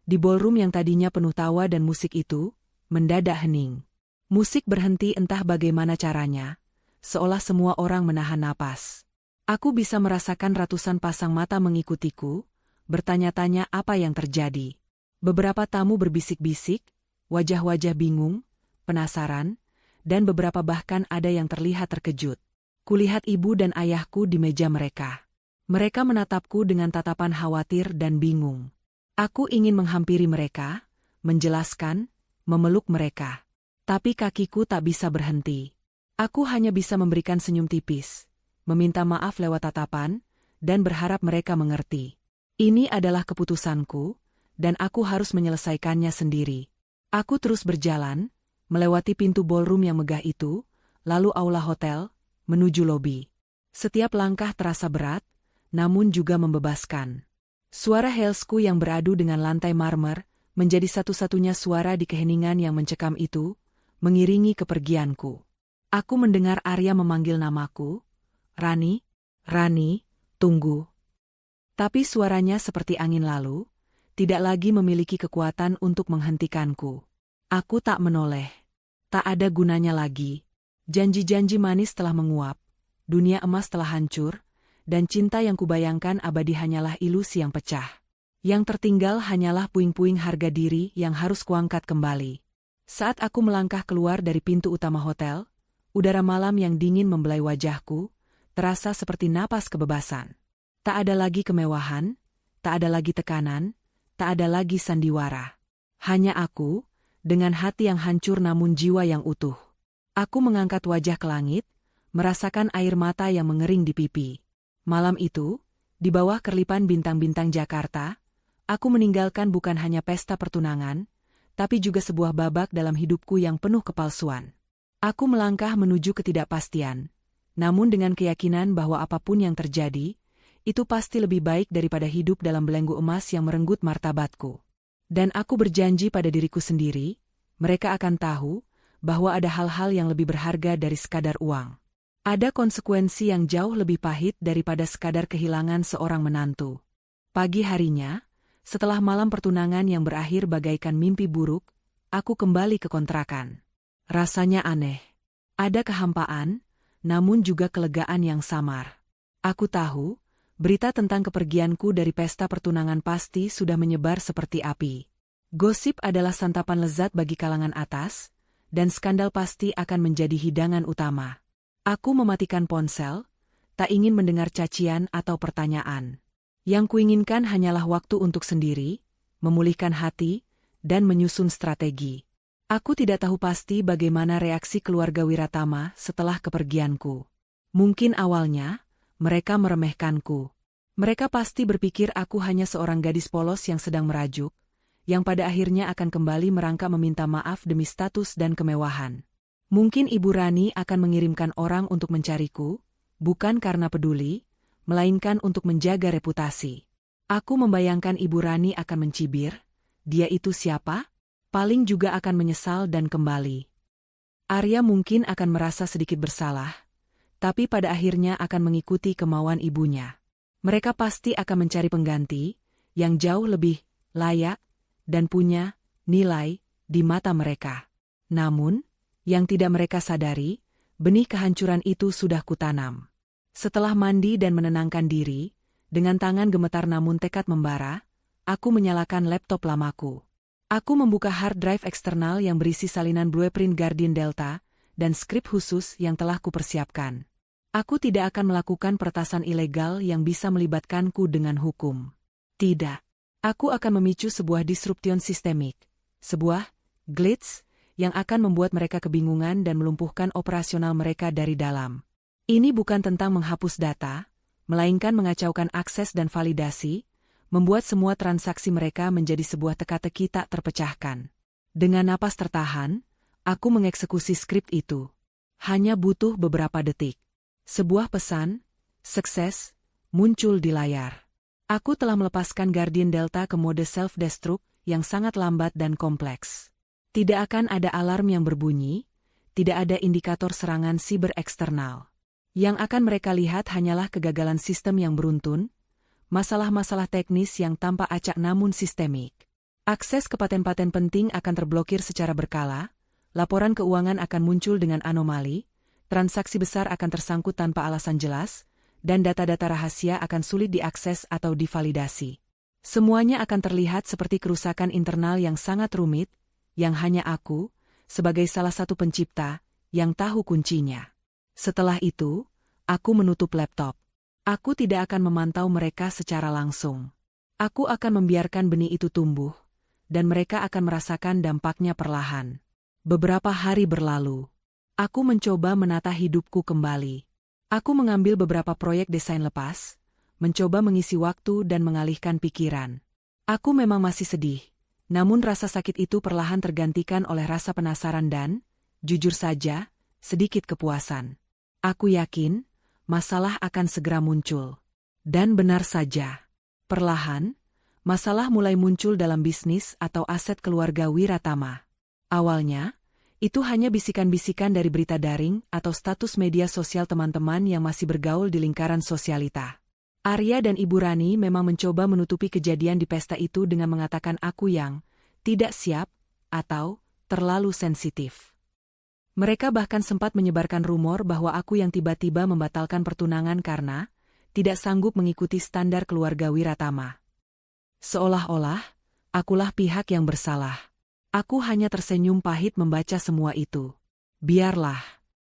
di ballroom yang tadinya penuh tawa dan musik itu, mendadak hening. Musik berhenti entah bagaimana caranya, seolah semua orang menahan napas. Aku bisa merasakan ratusan pasang mata mengikutiku, bertanya-tanya apa yang terjadi. Beberapa tamu berbisik-bisik, wajah-wajah bingung, penasaran, dan beberapa bahkan ada yang terlihat terkejut. Kulihat ibu dan ayahku di meja mereka. Mereka menatapku dengan tatapan khawatir dan bingung. Aku ingin menghampiri mereka, menjelaskan, memeluk mereka. Tapi kakiku tak bisa berhenti. Aku hanya bisa memberikan senyum tipis, meminta maaf lewat tatapan, dan berharap mereka mengerti. Ini adalah keputusanku, dan aku harus menyelesaikannya sendiri. Aku terus berjalan, melewati pintu ballroom yang megah itu, lalu aula hotel, menuju lobi. Setiap langkah terasa berat, namun juga membebaskan. Suara heelsku yang beradu dengan lantai marmer, menjadi satu-satunya suara di keheningan yang mencekam itu, mengiringi kepergianku. Aku mendengar Arya memanggil namaku, "Rani, Rani, tunggu." Tapi suaranya seperti angin lalu, tidak lagi memiliki kekuatan untuk menghentikanku. Aku tak menoleh. Tak ada gunanya lagi. Janji-janji manis telah menguap, dunia emas telah hancur, dan cinta yang kubayangkan abadi hanyalah ilusi yang pecah. Yang tertinggal hanyalah puing-puing harga diri yang harus kuangkat kembali. Saat aku melangkah keluar dari pintu utama hotel, udara malam yang dingin membelai wajahku, terasa seperti napas kebebasan. Tak ada lagi kemewahan, tak ada lagi tekanan, tak ada lagi sandiwara. Hanya aku, dengan hati yang hancur namun jiwa yang utuh. Aku mengangkat wajah ke langit, merasakan air mata yang mengering di pipi. Malam itu, di bawah kerlipan bintang-bintang Jakarta, aku meninggalkan bukan hanya pesta pertunangan, tapi juga sebuah babak dalam hidupku yang penuh kepalsuan. Aku melangkah menuju ketidakpastian, namun dengan keyakinan bahwa apapun yang terjadi, itu pasti lebih baik daripada hidup dalam belenggu emas yang merenggut martabatku. Dan aku berjanji pada diriku sendiri, mereka akan tahu bahwa ada hal-hal yang lebih berharga dari sekadar uang. Ada konsekuensi yang jauh lebih pahit daripada sekadar kehilangan seorang menantu. Pagi harinya, setelah malam pertunangan yang berakhir bagaikan mimpi buruk, aku kembali ke kontrakan. Rasanya aneh. Ada kehampaan, namun juga kelegaan yang samar. Aku tahu, berita tentang kepergianku dari pesta pertunangan pasti sudah menyebar seperti api. Gosip adalah santapan lezat bagi kalangan atas, dan skandal pasti akan menjadi hidangan utama. Aku mematikan ponsel, tak ingin mendengar cacian atau pertanyaan. Yang kuinginkan hanyalah waktu untuk sendiri, memulihkan hati, dan menyusun strategi. Aku tidak tahu pasti bagaimana reaksi keluarga Wiratama setelah kepergianku. Mungkin awalnya, mereka meremehkanku. Mereka pasti berpikir aku hanya seorang gadis polos yang sedang merajuk, yang pada akhirnya akan kembali merangkak meminta maaf demi status dan kemewahan. Mungkin Ibu Rani akan mengirimkan orang untuk mencariku, bukan karena peduli, melainkan untuk menjaga reputasi. Aku membayangkan Ibu Rani akan mencibir, dia itu siapa? Paling juga akan menyesal dan kembali. Arya mungkin akan merasa sedikit bersalah, tapi pada akhirnya akan mengikuti kemauan ibunya. Mereka pasti akan mencari pengganti, yang jauh lebih layak, dan punya nilai di mata mereka. Namun, yang tidak mereka sadari, benih kehancuran itu sudah kutanam. Setelah mandi dan menenangkan diri, dengan tangan gemetar namun tekad membara, aku menyalakan laptop lamaku. Aku membuka hard drive eksternal yang berisi salinan blueprint Guardian Delta dan skrip khusus yang telah kupersiapkan. Aku tidak akan melakukan peretasan ilegal yang bisa melibatkanku dengan hukum. Tidak. Aku akan memicu sebuah disruption sistemik, sebuah glitch, yang akan membuat mereka kebingungan dan melumpuhkan operasional mereka dari dalam. Ini bukan tentang menghapus data, melainkan mengacaukan akses dan validasi, membuat semua transaksi mereka menjadi sebuah teka-teki tak terpecahkan. Dengan napas tertahan, aku mengeksekusi skrip itu. Hanya butuh beberapa detik. Sebuah pesan, sukses, muncul di layar. Aku telah melepaskan Guardian Delta ke mode self-destruct yang sangat lambat dan kompleks. Tidak akan ada alarm yang berbunyi, tidak ada indikator serangan siber eksternal. Yang akan mereka lihat hanyalah kegagalan sistem yang beruntun, masalah-masalah teknis yang tampak acak namun sistemik. Akses ke paten-paten penting akan terblokir secara berkala, laporan keuangan akan muncul dengan anomali, transaksi besar akan tersangkut tanpa alasan jelas, dan data-data rahasia akan sulit diakses atau divalidasi. Semuanya akan terlihat seperti kerusakan internal yang sangat rumit, yang hanya aku, sebagai salah satu pencipta, yang tahu kuncinya. Setelah itu, aku menutup laptop. Aku tidak akan memantau mereka secara langsung. Aku akan membiarkan benih itu tumbuh, dan mereka akan merasakan dampaknya perlahan. Beberapa hari berlalu. Aku mencoba menata hidupku kembali. Aku mengambil beberapa proyek desain lepas, mencoba mengisi waktu dan mengalihkan pikiran. Aku memang masih sedih. Namun rasa sakit itu perlahan tergantikan oleh rasa penasaran dan, jujur saja, sedikit kepuasan. Aku yakin, masalah akan segera muncul. Dan benar saja. Perlahan, masalah mulai muncul dalam bisnis atau aset keluarga Wiratama. Awalnya, itu hanya bisikan-bisikan dari berita daring atau status media sosial teman-teman yang masih bergaul di lingkaran sosialita. Arya dan Ibu Rani memang mencoba menutupi kejadian di pesta itu dengan mengatakan aku yang tidak siap atau terlalu sensitif. Mereka bahkan sempat menyebarkan rumor bahwa aku yang tiba-tiba membatalkan pertunangan karena tidak sanggup mengikuti standar keluarga Wiratama. Seolah-olah, akulah pihak yang bersalah. Aku hanya tersenyum pahit membaca semua itu. Biarlah.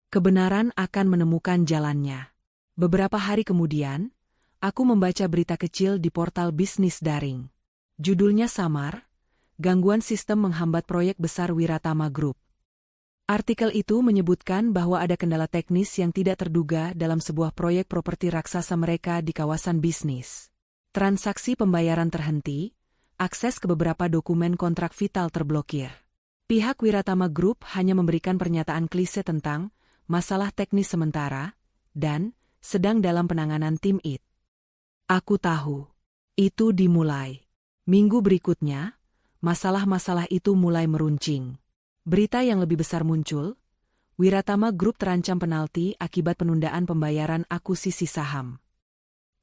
Kebenaran akan menemukan jalannya. Beberapa hari kemudian, aku membaca berita kecil di portal bisnis daring. Judulnya samar, Gangguan Sistem Menghambat Proyek Besar Wiratama Group. Artikel itu menyebutkan bahwa ada kendala teknis yang tidak terduga dalam sebuah proyek properti raksasa mereka di kawasan bisnis. Transaksi pembayaran terhenti, akses ke beberapa dokumen kontrak vital terblokir. Pihak Wiratama Group hanya memberikan pernyataan klise tentang masalah teknis sementara dan sedang dalam penanganan tim IT. Aku tahu. Itu dimulai. Minggu berikutnya, masalah-masalah itu mulai meruncing. Berita yang lebih besar muncul, Wiratama Group terancam penalti akibat penundaan pembayaran akuisisi saham.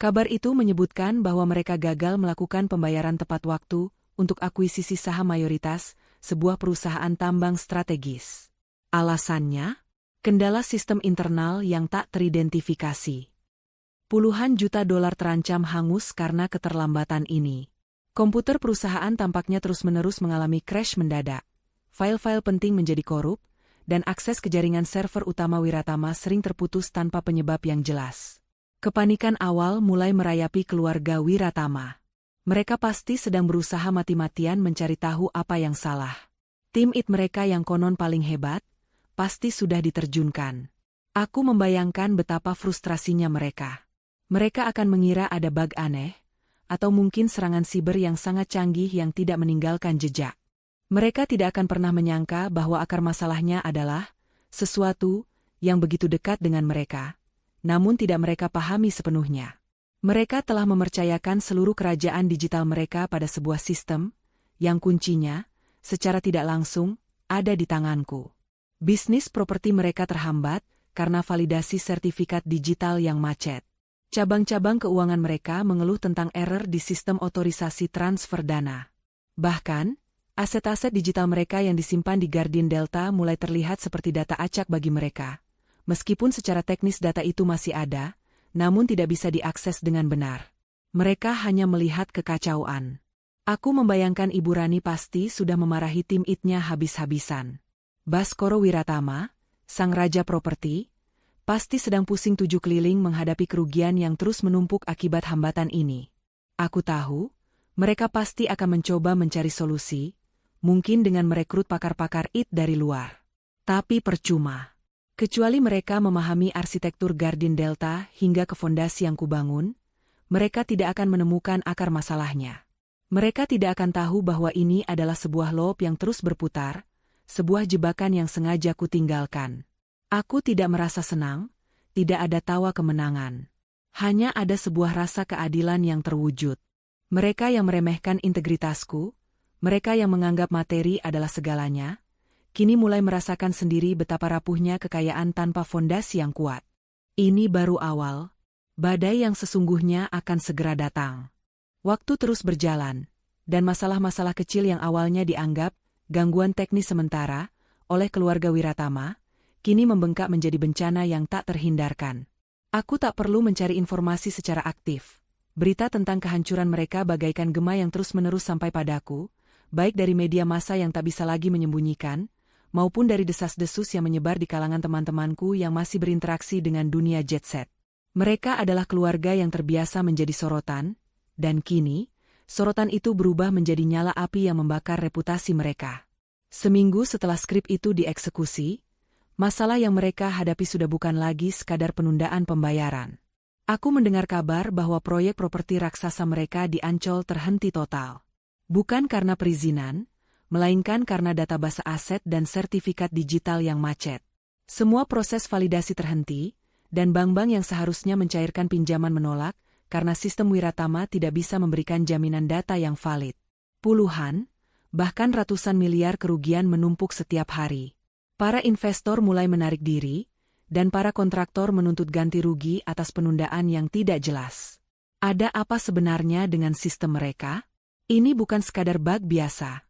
Kabar itu menyebutkan bahwa mereka gagal melakukan pembayaran tepat waktu untuk akuisisi saham mayoritas sebuah perusahaan tambang strategis. Alasannya, kendala sistem internal yang tak teridentifikasi. Puluhan juta dolar terancam hangus karena keterlambatan ini. Komputer perusahaan tampaknya terus-menerus mengalami crash mendadak. File-file penting menjadi korup, dan akses ke jaringan server utama Wiratama sering terputus tanpa penyebab yang jelas. Kepanikan awal mulai merayapi keluarga Wiratama. Mereka pasti sedang berusaha mati-matian mencari tahu apa yang salah. Tim IT mereka yang konon paling hebat, pasti sudah diterjunkan. Aku membayangkan betapa frustrasinya mereka. Mereka akan mengira ada bug aneh, atau mungkin serangan siber yang sangat canggih yang tidak meninggalkan jejak. Mereka tidak akan pernah menyangka bahwa akar masalahnya adalah sesuatu yang begitu dekat dengan mereka, namun tidak mereka pahami sepenuhnya. Mereka telah mempercayakan seluruh kerajaan digital mereka pada sebuah sistem, yang kuncinya, secara tidak langsung, ada di tanganku. Bisnis properti mereka terhambat karena validasi sertifikat digital yang macet. Cabang-cabang keuangan mereka mengeluh tentang error di sistem otorisasi transfer dana. Bahkan, aset-aset digital mereka yang disimpan di Guardian Delta mulai terlihat seperti data acak bagi mereka. Meskipun secara teknis data itu masih ada, namun tidak bisa diakses dengan benar. Mereka hanya melihat kekacauan. Aku membayangkan Ibu Rani pasti sudah memarahi tim IT-nya habis-habisan. Baskoro Wiratama, sang raja properti, pasti sedang pusing tujuh keliling menghadapi kerugian yang terus menumpuk akibat hambatan ini. Aku tahu, mereka pasti akan mencoba mencari solusi, mungkin dengan merekrut pakar-pakar IT dari luar. Tapi percuma. Kecuali mereka memahami arsitektur Guardian Delta hingga ke fondasi yang kubangun, mereka tidak akan menemukan akar masalahnya. Mereka tidak akan tahu bahwa ini adalah sebuah loop yang terus berputar, sebuah jebakan yang sengaja kutinggalkan. Aku tidak merasa senang, tidak ada tawa kemenangan. Hanya ada sebuah rasa keadilan yang terwujud. Mereka yang meremehkan integritasku, mereka yang menganggap materi adalah segalanya, kini mulai merasakan sendiri betapa rapuhnya kekayaan tanpa fondasi yang kuat. Ini baru awal, badai yang sesungguhnya akan segera datang. Waktu terus berjalan, dan masalah-masalah kecil yang awalnya dianggap gangguan teknis sementara oleh keluarga Wiratama, kini membengkak menjadi bencana yang tak terhindarkan. Aku tak perlu mencari informasi secara aktif. Berita tentang kehancuran mereka bagaikan gema yang terus-menerus sampai padaku, baik dari media massa yang tak bisa lagi menyembunyikan, maupun dari desas-desus yang menyebar di kalangan teman-temanku yang masih berinteraksi dengan dunia jet set. Mereka adalah keluarga yang terbiasa menjadi sorotan, dan kini, sorotan itu berubah menjadi nyala api yang membakar reputasi mereka. Seminggu setelah skrip itu dieksekusi, masalah yang mereka hadapi sudah bukan lagi sekadar penundaan pembayaran. Aku mendengar kabar bahwa proyek properti raksasa mereka di Ancol terhenti total. Bukan karena perizinan, melainkan karena database aset dan sertifikat digital yang macet. Semua proses validasi terhenti, dan bank-bank yang seharusnya mencairkan pinjaman menolak, karena sistem Wiratama tidak bisa memberikan jaminan data yang valid. Puluhan, bahkan ratusan miliar kerugian menumpuk setiap hari. Para investor mulai menarik diri, dan para kontraktor menuntut ganti rugi atas penundaan yang tidak jelas. Ada apa sebenarnya dengan sistem mereka? Ini bukan sekadar bug biasa.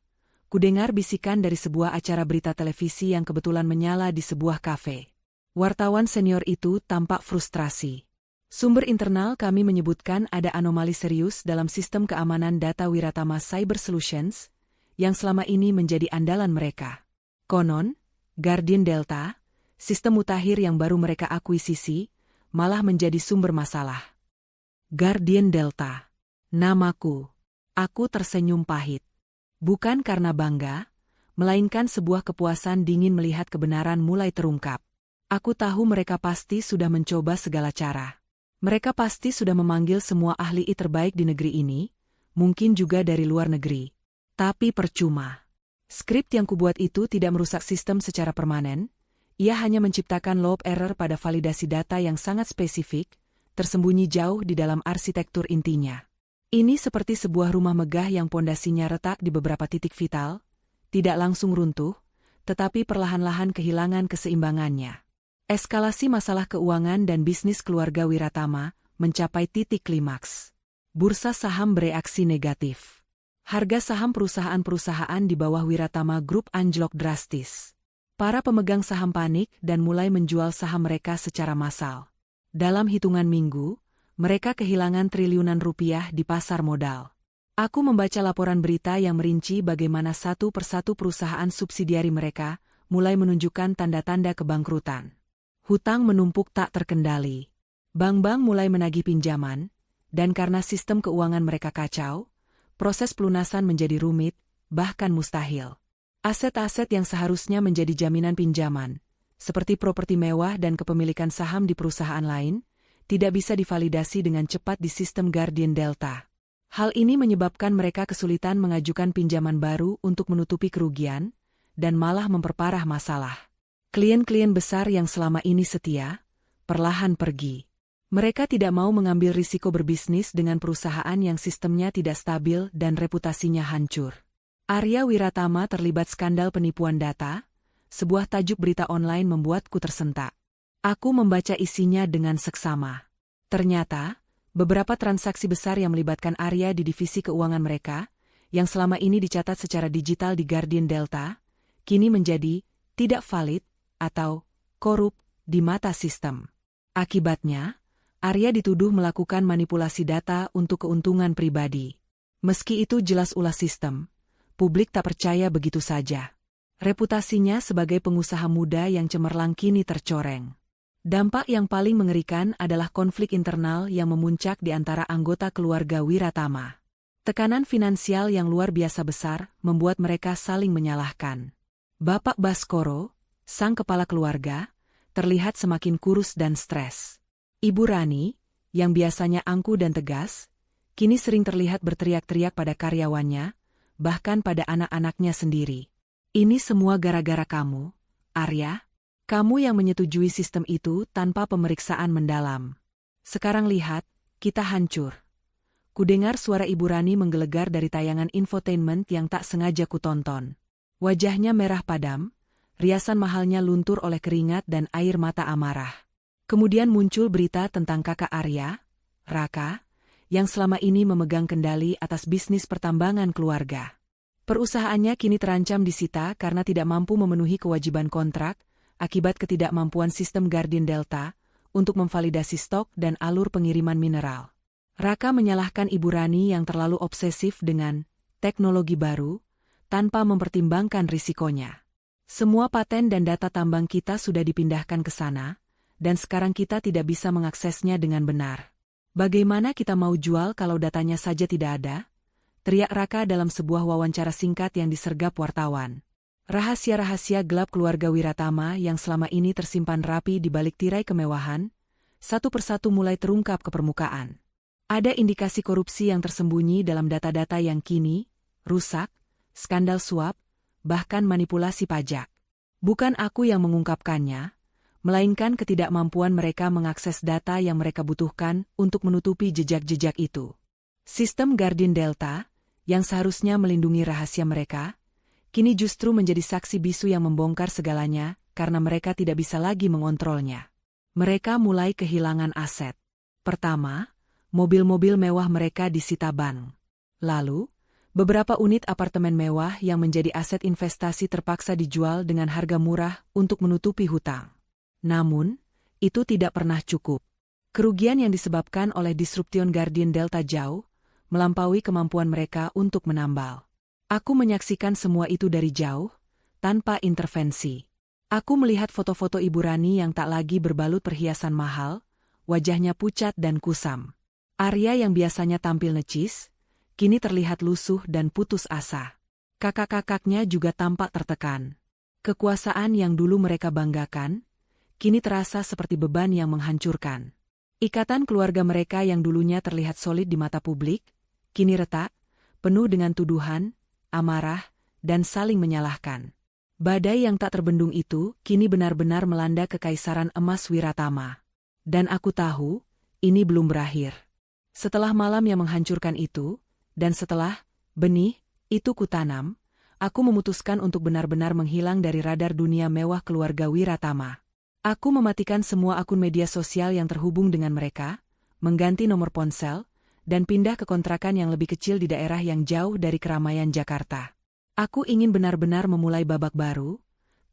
Kudengar bisikan dari sebuah acara berita televisi yang kebetulan menyala di sebuah kafe. Wartawan senior itu tampak frustrasi. Sumber internal kami menyebutkan ada anomali serius dalam sistem keamanan data Wiratama Cyber Solutions, yang selama ini menjadi andalan mereka. Konon, Guardian Delta, sistem mutakhir yang baru mereka akuisisi, malah menjadi sumber masalah. Guardian Delta. Namaku. Aku tersenyum pahit. Bukan karena bangga, melainkan sebuah kepuasan dingin melihat kebenaran mulai terungkap. Aku tahu mereka pasti sudah mencoba segala cara. Mereka pasti sudah memanggil semua ahli IT terbaik di negeri ini, mungkin juga dari luar negeri. Tapi percuma. Skrip yang kubuat itu tidak merusak sistem secara permanen, ia hanya menciptakan loop error pada validasi data yang sangat spesifik, tersembunyi jauh di dalam arsitektur intinya. Ini seperti sebuah rumah megah yang pondasinya retak di beberapa titik vital, tidak langsung runtuh, tetapi perlahan-lahan kehilangan keseimbangannya. Eskalasi masalah keuangan dan bisnis keluarga Wiratama mencapai titik klimaks. Bursa saham bereaksi negatif. Harga saham perusahaan-perusahaan di bawah Wiratama Group anjlok drastis. Para pemegang saham panik dan mulai menjual saham mereka secara massal. Dalam hitungan minggu, mereka kehilangan triliunan rupiah di pasar modal. Aku membaca laporan berita yang merinci bagaimana satu persatu perusahaan subsidiari mereka mulai menunjukkan tanda-tanda kebangkrutan. Hutang menumpuk tak terkendali. Bank-bank mulai menagih pinjaman, dan karena sistem keuangan mereka kacau, proses pelunasan menjadi rumit, bahkan mustahil. Aset-aset yang seharusnya menjadi jaminan pinjaman, seperti properti mewah dan kepemilikan saham di perusahaan lain, tidak bisa divalidasi dengan cepat di sistem Guardian Delta. Hal ini menyebabkan mereka kesulitan mengajukan pinjaman baru untuk menutupi kerugian, dan malah memperparah masalah. Klien-klien besar yang selama ini setia, perlahan pergi. Mereka tidak mau mengambil risiko berbisnis dengan perusahaan yang sistemnya tidak stabil dan reputasinya hancur. Arya Wiratama terlibat skandal penipuan data, sebuah tajuk berita online membuatku tersentak. Aku membaca isinya dengan seksama. Ternyata, beberapa transaksi besar yang melibatkan Arya di divisi keuangan mereka, yang selama ini dicatat secara digital di Guardian Delta, kini menjadi tidak valid atau korup di mata sistem. Akibatnya, Arya dituduh melakukan manipulasi data untuk keuntungan pribadi. Meski itu jelas ulah sistem, publik tak percaya begitu saja. Reputasinya sebagai pengusaha muda yang cemerlang kini tercoreng. Dampak yang paling mengerikan adalah konflik internal yang memuncak di antara anggota keluarga Wiratama. Tekanan finansial yang luar biasa besar membuat mereka saling menyalahkan. Bapak Baskoro, sang kepala keluarga, terlihat semakin kurus dan stres. Ibu Rani, yang biasanya angkuh dan tegas, kini sering terlihat berteriak-teriak pada karyawannya, bahkan pada anak-anaknya sendiri. Ini semua gara-gara kamu, Arya. Kamu yang menyetujui sistem itu tanpa pemeriksaan mendalam. Sekarang lihat, kita hancur. Kudengar suara Ibu Rani menggelegar dari tayangan infotainment yang tak sengaja kutonton. Wajahnya merah padam, riasan mahalnya luntur oleh keringat dan air mata amarah. Kemudian muncul berita tentang kakak Arya, Raka, yang selama ini memegang kendali atas bisnis pertambangan keluarga. Perusahaannya kini terancam disita karena tidak mampu memenuhi kewajiban kontrak akibat ketidakmampuan sistem Guardian Delta untuk memvalidasi stok dan alur pengiriman mineral. Raka menyalahkan Ibu Rani yang terlalu obsesif dengan teknologi baru tanpa mempertimbangkan risikonya. Semua paten dan data tambang kita sudah dipindahkan ke sana, dan sekarang kita tidak bisa mengaksesnya dengan benar. Bagaimana kita mau jual kalau datanya saja tidak ada? Teriak Raka dalam sebuah wawancara singkat yang disergap wartawan. Rahasia-rahasia gelap keluarga Wiratama yang selama ini tersimpan rapi di balik tirai kemewahan, satu persatu mulai terungkap ke permukaan. Ada indikasi korupsi yang tersembunyi dalam data-data yang kini rusak, skandal suap, bahkan manipulasi pajak. Bukan aku yang mengungkapkannya, melainkan ketidakmampuan mereka mengakses data yang mereka butuhkan untuk menutupi jejak-jejak itu. Sistem Guardian Delta, yang seharusnya melindungi rahasia mereka, kini justru menjadi saksi bisu yang membongkar segalanya karena mereka tidak bisa lagi mengontrolnya. Mereka mulai kehilangan aset. Pertama, mobil-mobil mewah mereka disita bank. Lalu, beberapa unit apartemen mewah yang menjadi aset investasi terpaksa dijual dengan harga murah untuk menutupi hutang. Namun, itu tidak pernah cukup. Kerugian yang disebabkan oleh disruption Guardian Delta jauh melampaui kemampuan mereka untuk menambal. Aku menyaksikan semua itu dari jauh, tanpa intervensi. Aku melihat foto-foto Ibu Rani yang tak lagi berbalut perhiasan mahal, wajahnya pucat dan kusam. Arya yang biasanya tampil necis, kini terlihat lusuh dan putus asa. Kakak-kakaknya juga tampak tertekan. Kekuasaan yang dulu mereka banggakan, kini terasa seperti beban yang menghancurkan. Ikatan keluarga mereka yang dulunya terlihat solid di mata publik, kini retak, penuh dengan tuduhan, amarah, dan saling menyalahkan. Badai yang tak terbendung itu kini benar-benar melanda Kekaisaran Emas Wiratama. Dan aku tahu, ini belum berakhir. Setelah malam yang menghancurkan itu, dan setelah benih itu kutanam, aku memutuskan untuk benar-benar menghilang dari radar dunia mewah keluarga Wiratama. Aku mematikan semua akun media sosial yang terhubung dengan mereka, mengganti nomor ponsel, dan pindah ke kontrakan yang lebih kecil di daerah yang jauh dari keramaian Jakarta. Aku ingin benar-benar memulai babak baru,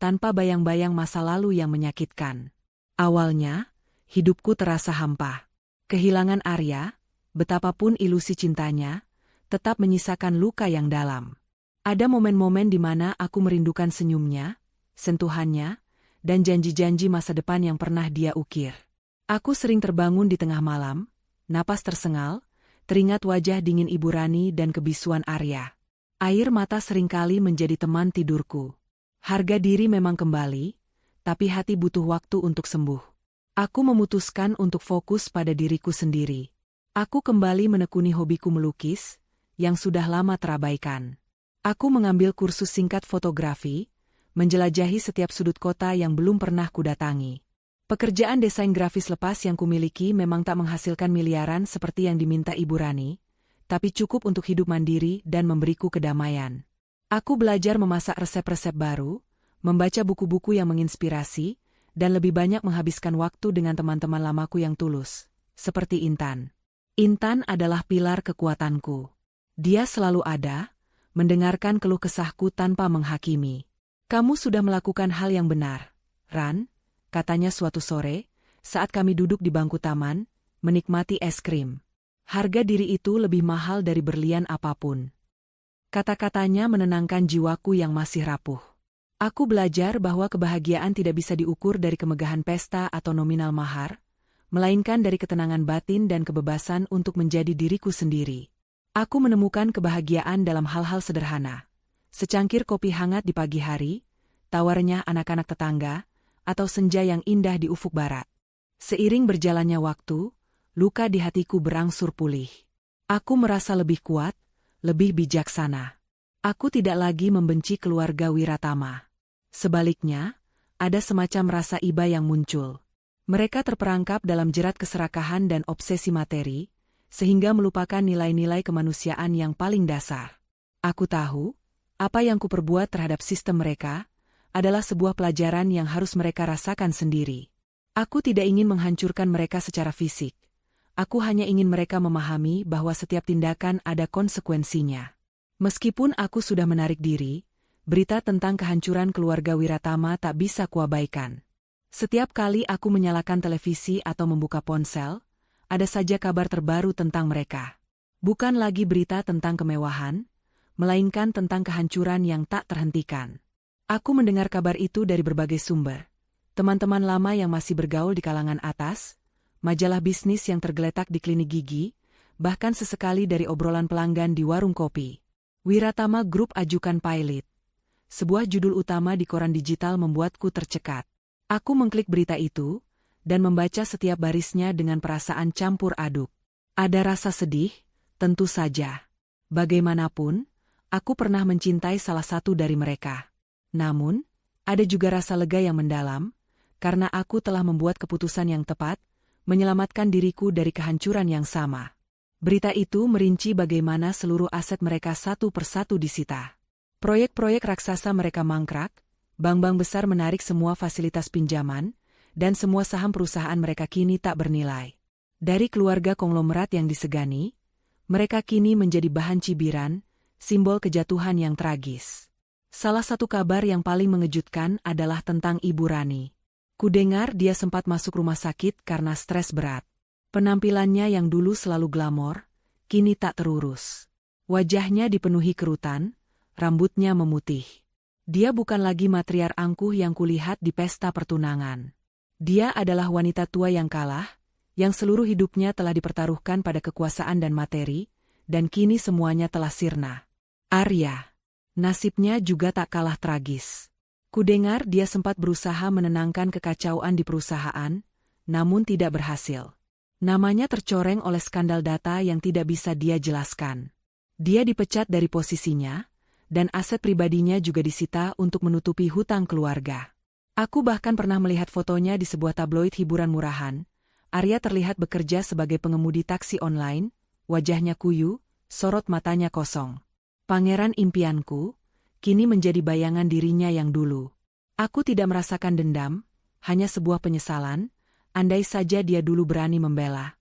tanpa bayang-bayang masa lalu yang menyakitkan. Awalnya, hidupku terasa hampa. Kehilangan Arya, betapapun ilusi cintanya, tetap menyisakan luka yang dalam. Ada momen-momen di mana aku merindukan senyumnya, sentuhannya, dan janji-janji masa depan yang pernah dia ukir. Aku sering terbangun di tengah malam, napas tersengal, teringat wajah dingin Ibu Rani dan kebisuan Arya. Air mata seringkali menjadi teman tidurku. Harga diri memang kembali, tapi hati butuh waktu untuk sembuh. Aku memutuskan untuk fokus pada diriku sendiri. Aku kembali menekuni hobiku melukis, yang sudah lama terabaikan. Aku mengambil kursus singkat fotografi, menjelajahi setiap sudut kota yang belum pernah kudatangi. Pekerjaan desain grafis lepas yang kumiliki memang tak menghasilkan miliaran seperti yang diminta Ibu Rani, tapi cukup untuk hidup mandiri dan memberiku kedamaian. Aku belajar memasak resep-resep baru, membaca buku-buku yang menginspirasi, dan lebih banyak menghabiskan waktu dengan teman-teman lamaku yang tulus, seperti Intan. Intan adalah pilar kekuatanku. Dia selalu ada, mendengarkan keluh kesahku tanpa menghakimi. Kamu sudah melakukan hal yang benar, Ran, katanya suatu sore, saat kami duduk di bangku taman, menikmati es krim. Harga diri itu lebih mahal dari berlian apapun. Kata-katanya menenangkan jiwaku yang masih rapuh. Aku belajar bahwa kebahagiaan tidak bisa diukur dari kemegahan pesta atau nominal mahar, melainkan dari ketenangan batin dan kebebasan untuk menjadi diriku sendiri. Aku menemukan kebahagiaan dalam hal-hal sederhana. Secangkir kopi hangat di pagi hari, tawarnya anak-anak tetangga, atau senja yang indah di ufuk barat. Seiring berjalannya waktu, luka di hatiku berangsur pulih. Aku merasa lebih kuat, lebih bijaksana. Aku tidak lagi membenci keluarga Wiratama. Sebaliknya, ada semacam rasa iba yang muncul. Mereka terperangkap dalam jerat keserakahan dan obsesi materi, sehingga melupakan nilai-nilai kemanusiaan yang paling dasar. Aku tahu, apa yang kuperbuat terhadap sistem mereka, adalah sebuah pelajaran yang harus mereka rasakan sendiri. Aku tidak ingin menghancurkan mereka secara fisik. Aku hanya ingin mereka memahami bahwa setiap tindakan ada konsekuensinya. Meskipun aku sudah menarik diri, berita tentang kehancuran keluarga Wiratama tak bisa kuabaikan. Setiap kali aku menyalakan televisi atau membuka ponsel, ada saja kabar terbaru tentang mereka. Bukan lagi berita tentang kemewahan, melainkan tentang kehancuran yang tak terhentikan. Aku mendengar kabar itu dari berbagai sumber. Teman-teman lama yang masih bergaul di kalangan atas, majalah bisnis yang tergeletak di klinik gigi, bahkan sesekali dari obrolan pelanggan di warung kopi. Wiratama Group ajukan pilot. Sebuah judul utama di koran digital membuatku tercekat. Aku mengklik berita itu, dan membaca setiap barisnya dengan perasaan campur aduk. Ada rasa sedih, tentu saja. Bagaimanapun, aku pernah mencintai salah satu dari mereka. Namun, ada juga rasa lega yang mendalam, karena aku telah membuat keputusan yang tepat, menyelamatkan diriku dari kehancuran yang sama. Berita itu merinci bagaimana seluruh aset mereka satu persatu disita. Proyek-proyek raksasa mereka mangkrak, bank-bank besar menarik semua fasilitas pinjaman, dan semua saham perusahaan mereka kini tak bernilai. Dari keluarga konglomerat yang disegani, mereka kini menjadi bahan cibiran, simbol kejatuhan yang tragis. Salah satu kabar yang paling mengejutkan adalah tentang Ibu Rani. Kudengar dia sempat masuk rumah sakit karena stres berat. Penampilannya yang dulu selalu glamor, kini tak terurus. Wajahnya dipenuhi kerutan, rambutnya memutih. Dia bukan lagi matriar angkuh yang kulihat di pesta pertunangan. Dia adalah wanita tua yang kalah, yang seluruh hidupnya telah dipertaruhkan pada kekuasaan dan materi, dan kini semuanya telah sirna. Arya. Nasibnya juga tak kalah tragis. Kudengar dia sempat berusaha menenangkan kekacauan di perusahaan, namun tidak berhasil. Namanya tercoreng oleh skandal data yang tidak bisa dia jelaskan. Dia dipecat dari posisinya, dan aset pribadinya juga disita untuk menutupi hutang keluarga. Aku bahkan pernah melihat fotonya di sebuah tabloid hiburan murahan. Arya terlihat bekerja sebagai pengemudi taksi online, wajahnya kuyu, sorot matanya kosong. Pangeran impianku, kini menjadi bayangan dirinya yang dulu. Aku tidak merasakan dendam, hanya sebuah penyesalan, andai saja dia dulu berani membela.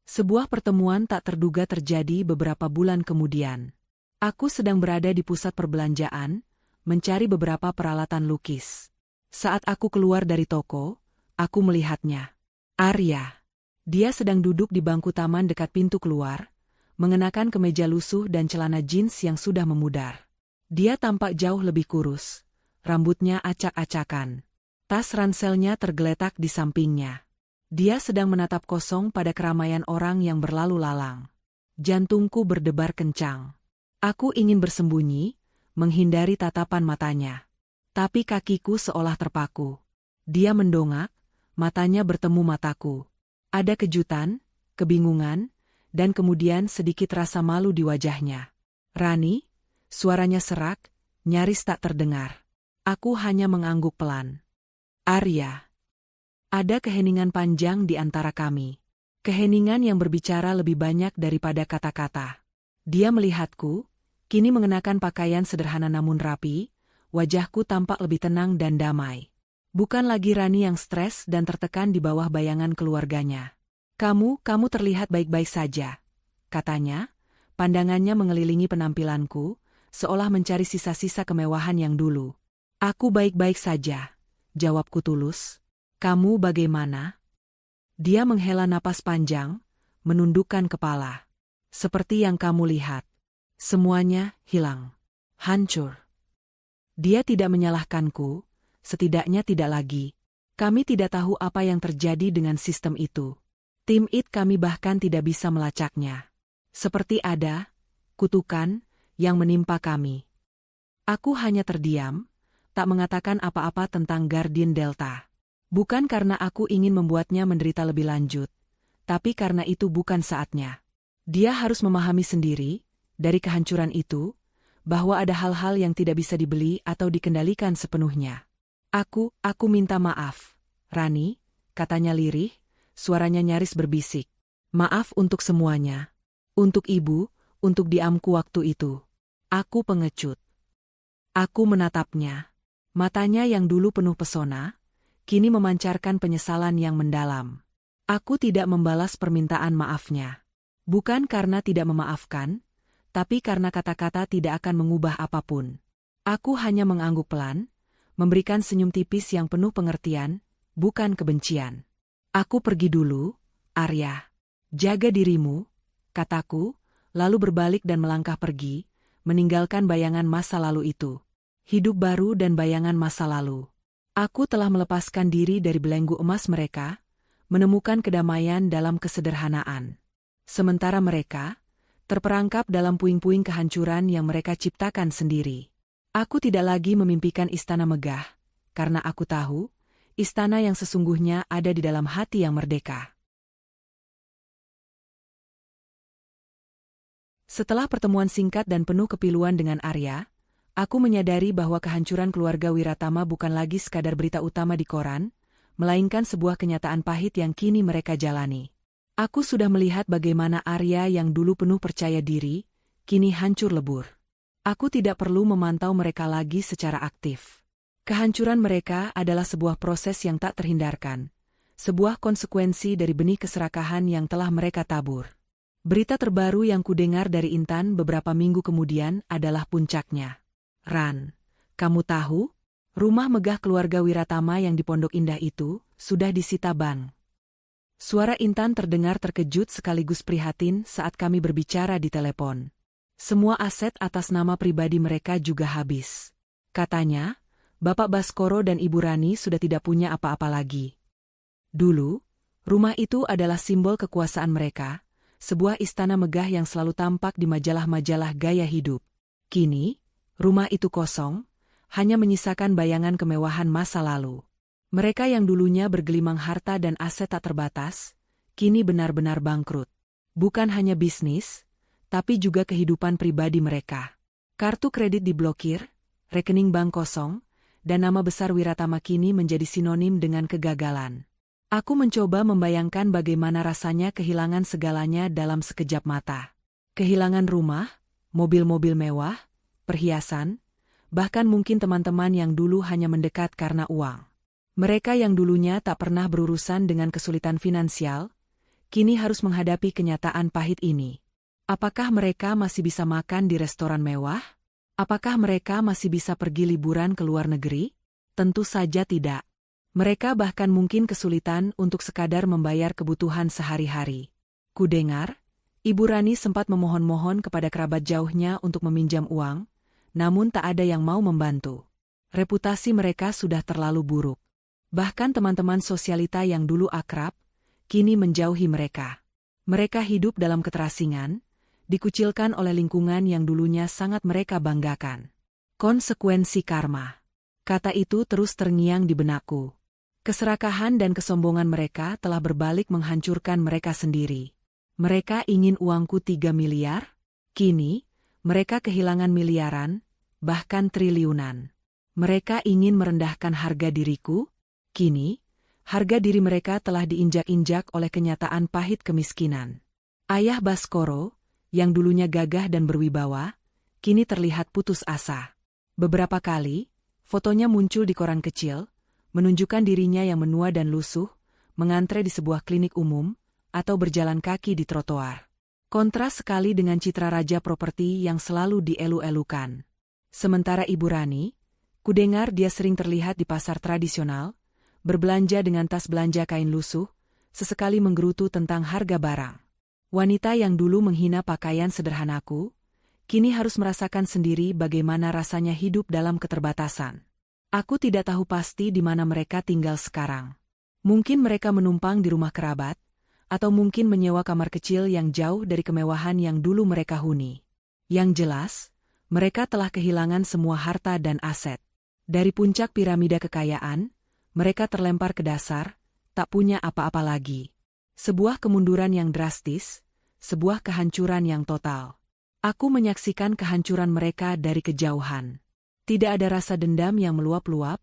Sebuah pertemuan tak terduga terjadi beberapa bulan kemudian. Aku sedang berada di pusat perbelanjaan, mencari beberapa peralatan lukis. Saat aku keluar dari toko, aku melihatnya. Arya. Dia sedang duduk di bangku taman dekat pintu keluar, mengenakan kemeja lusuh dan celana jeans yang sudah memudar. Dia tampak jauh lebih kurus, rambutnya acak-acakan. Tas ranselnya tergeletak di sampingnya. Dia sedang menatap kosong pada keramaian orang yang berlalu lalang. Jantungku berdebar kencang. Aku ingin bersembunyi, menghindari tatapan matanya. Tapi kakiku seolah terpaku. Dia mendongak, matanya bertemu mataku. Ada kejutan, kebingungan, dan kemudian sedikit rasa malu di wajahnya. "Rani?" Suaranya serak, nyaris tak terdengar. Aku hanya mengangguk pelan. "Arya." Ada keheningan panjang di antara kami. Keheningan yang berbicara lebih banyak daripada kata-kata. Dia melihatku, kini mengenakan pakaian sederhana namun rapi, wajahku tampak lebih tenang dan damai. Bukan lagi Rani yang stres dan tertekan di bawah bayangan keluarganya. Kamu terlihat baik-baik saja," katanya, pandangannya mengelilingi penampilanku, seolah mencari sisa-sisa kemewahan yang dulu. "Aku baik-baik saja," jawabku tulus. "Kamu bagaimana?" Dia menghela napas panjang, menundukkan kepala. "Seperti yang kamu lihat. Semuanya hilang. Hancur." Dia tidak menyalahkanku, setidaknya tidak lagi. Kami tidak tahu apa yang terjadi dengan sistem itu. Tim IT kami bahkan tidak bisa melacaknya. Seperti ada kutukan yang menimpa kami. Aku hanya terdiam, tak mengatakan apa-apa tentang Guardian Delta. Bukan karena aku ingin membuatnya menderita lebih lanjut, tapi karena itu bukan saatnya. Dia harus memahami sendiri, dari kehancuran itu, bahwa ada hal-hal yang tidak bisa dibeli atau dikendalikan sepenuhnya. Aku minta maaf, Rani," katanya lirih, suaranya nyaris berbisik. "Maaf untuk semuanya. Untuk ibu, untuk diamku waktu itu." Aku pengecut. Aku menatapnya. Matanya yang dulu penuh pesona, kini memancarkan penyesalan yang mendalam. Aku tidak membalas permintaan maafnya. Bukan karena tidak memaafkan, tapi karena kata-kata tidak akan mengubah apapun. Aku hanya mengangguk pelan, memberikan senyum tipis yang penuh pengertian, bukan kebencian. "Aku pergi dulu, Arya. Jaga dirimu," kataku, lalu berbalik dan melangkah pergi, meninggalkan bayangan masa lalu itu. Hidup baru dan bayangan masa lalu. Aku telah melepaskan diri dari belenggu emas mereka, menemukan kedamaian dalam kesederhanaan. Sementara mereka terperangkap dalam puing-puing kehancuran yang mereka ciptakan sendiri. Aku tidak lagi memimpikan istana megah, karena aku tahu, istana yang sesungguhnya ada di dalam hati yang merdeka. Setelah pertemuan singkat dan penuh kepiluan dengan Arya, aku menyadari bahwa kehancuran keluarga Wiratama bukan lagi sekadar berita utama di koran, melainkan sebuah kenyataan pahit yang kini mereka jalani. Aku sudah melihat bagaimana Arya yang dulu penuh percaya diri, kini hancur lebur. Aku tidak perlu memantau mereka lagi secara aktif. Kehancuran mereka adalah sebuah proses yang tak terhindarkan, sebuah konsekuensi dari benih keserakahan yang telah mereka tabur. Berita terbaru yang kudengar dari Intan beberapa minggu kemudian adalah puncaknya. "Ran, kamu tahu? Rumah megah keluarga Wiratama yang di Pondok Indah itu sudah disita bank." Suara Intan terdengar terkejut sekaligus prihatin saat kami berbicara di telepon. Semua aset atas nama pribadi mereka juga habis. Katanya, Bapak Baskoro dan Ibu Rani sudah tidak punya apa-apa lagi. Dulu, rumah itu adalah simbol kekuasaan mereka, sebuah istana megah yang selalu tampak di majalah-majalah gaya hidup. Kini, rumah itu kosong, hanya menyisakan bayangan kemewahan masa lalu. Mereka yang dulunya bergelimang harta dan aset tak terbatas, kini benar-benar bangkrut. Bukan hanya bisnis, tapi juga kehidupan pribadi mereka. Kartu kredit diblokir, rekening bank kosong, dan nama besar Wiratama kini menjadi sinonim dengan kegagalan. Aku mencoba membayangkan bagaimana rasanya kehilangan segalanya dalam sekejap mata. Kehilangan rumah, mobil-mobil mewah, perhiasan, bahkan mungkin teman-teman yang dulu hanya mendekat karena uang. Mereka yang dulunya tak pernah berurusan dengan kesulitan finansial, kini harus menghadapi kenyataan pahit ini. Apakah mereka masih bisa makan di restoran mewah? Apakah mereka masih bisa pergi liburan ke luar negeri? Tentu saja tidak. Mereka bahkan mungkin kesulitan untuk sekadar membayar kebutuhan sehari-hari. Kudengar, Ibu Rani sempat memohon-mohon kepada kerabat jauhnya untuk meminjam uang, namun tak ada yang mau membantu. Reputasi mereka sudah terlalu buruk. Bahkan teman-teman sosialita yang dulu akrab, kini menjauhi mereka. Mereka hidup dalam keterasingan, dikucilkan oleh lingkungan yang dulunya sangat mereka banggakan. Konsekuensi karma. Kata itu terus terngiang di benakku. Keserakahan dan kesombongan mereka telah berbalik menghancurkan mereka sendiri. Mereka ingin uangku 3 miliar, kini, mereka kehilangan miliaran, bahkan triliunan. Mereka ingin merendahkan harga diriku, kini, harga diri mereka telah diinjak-injak oleh kenyataan pahit kemiskinan. Ayah Baskoro, yang dulunya gagah dan berwibawa, kini terlihat putus asa. Beberapa kali, fotonya muncul di koran kecil, menunjukkan dirinya yang menua dan lusuh, mengantre di sebuah klinik umum, atau berjalan kaki di trotoar. Kontras sekali dengan citra raja properti yang selalu dielu-elukan. Sementara Ibu Rani, kudengar dia sering terlihat di pasar tradisional, berbelanja dengan tas belanja kain lusuh, sesekali menggerutu tentang harga barang. Wanita yang dulu menghina pakaian sederhanaku, kini harus merasakan sendiri bagaimana rasanya hidup dalam keterbatasan. Aku tidak tahu pasti di mana mereka tinggal sekarang. Mungkin mereka menumpang di rumah kerabat, atau mungkin menyewa kamar kecil yang jauh dari kemewahan yang dulu mereka huni. Yang jelas, mereka telah kehilangan semua harta dan aset. Dari puncak piramida kekayaan, mereka terlempar ke dasar, tak punya apa-apa lagi. Sebuah kemunduran yang drastis, sebuah kehancuran yang total. Aku menyaksikan kehancuran mereka dari kejauhan. Tidak ada rasa dendam yang meluap-luap,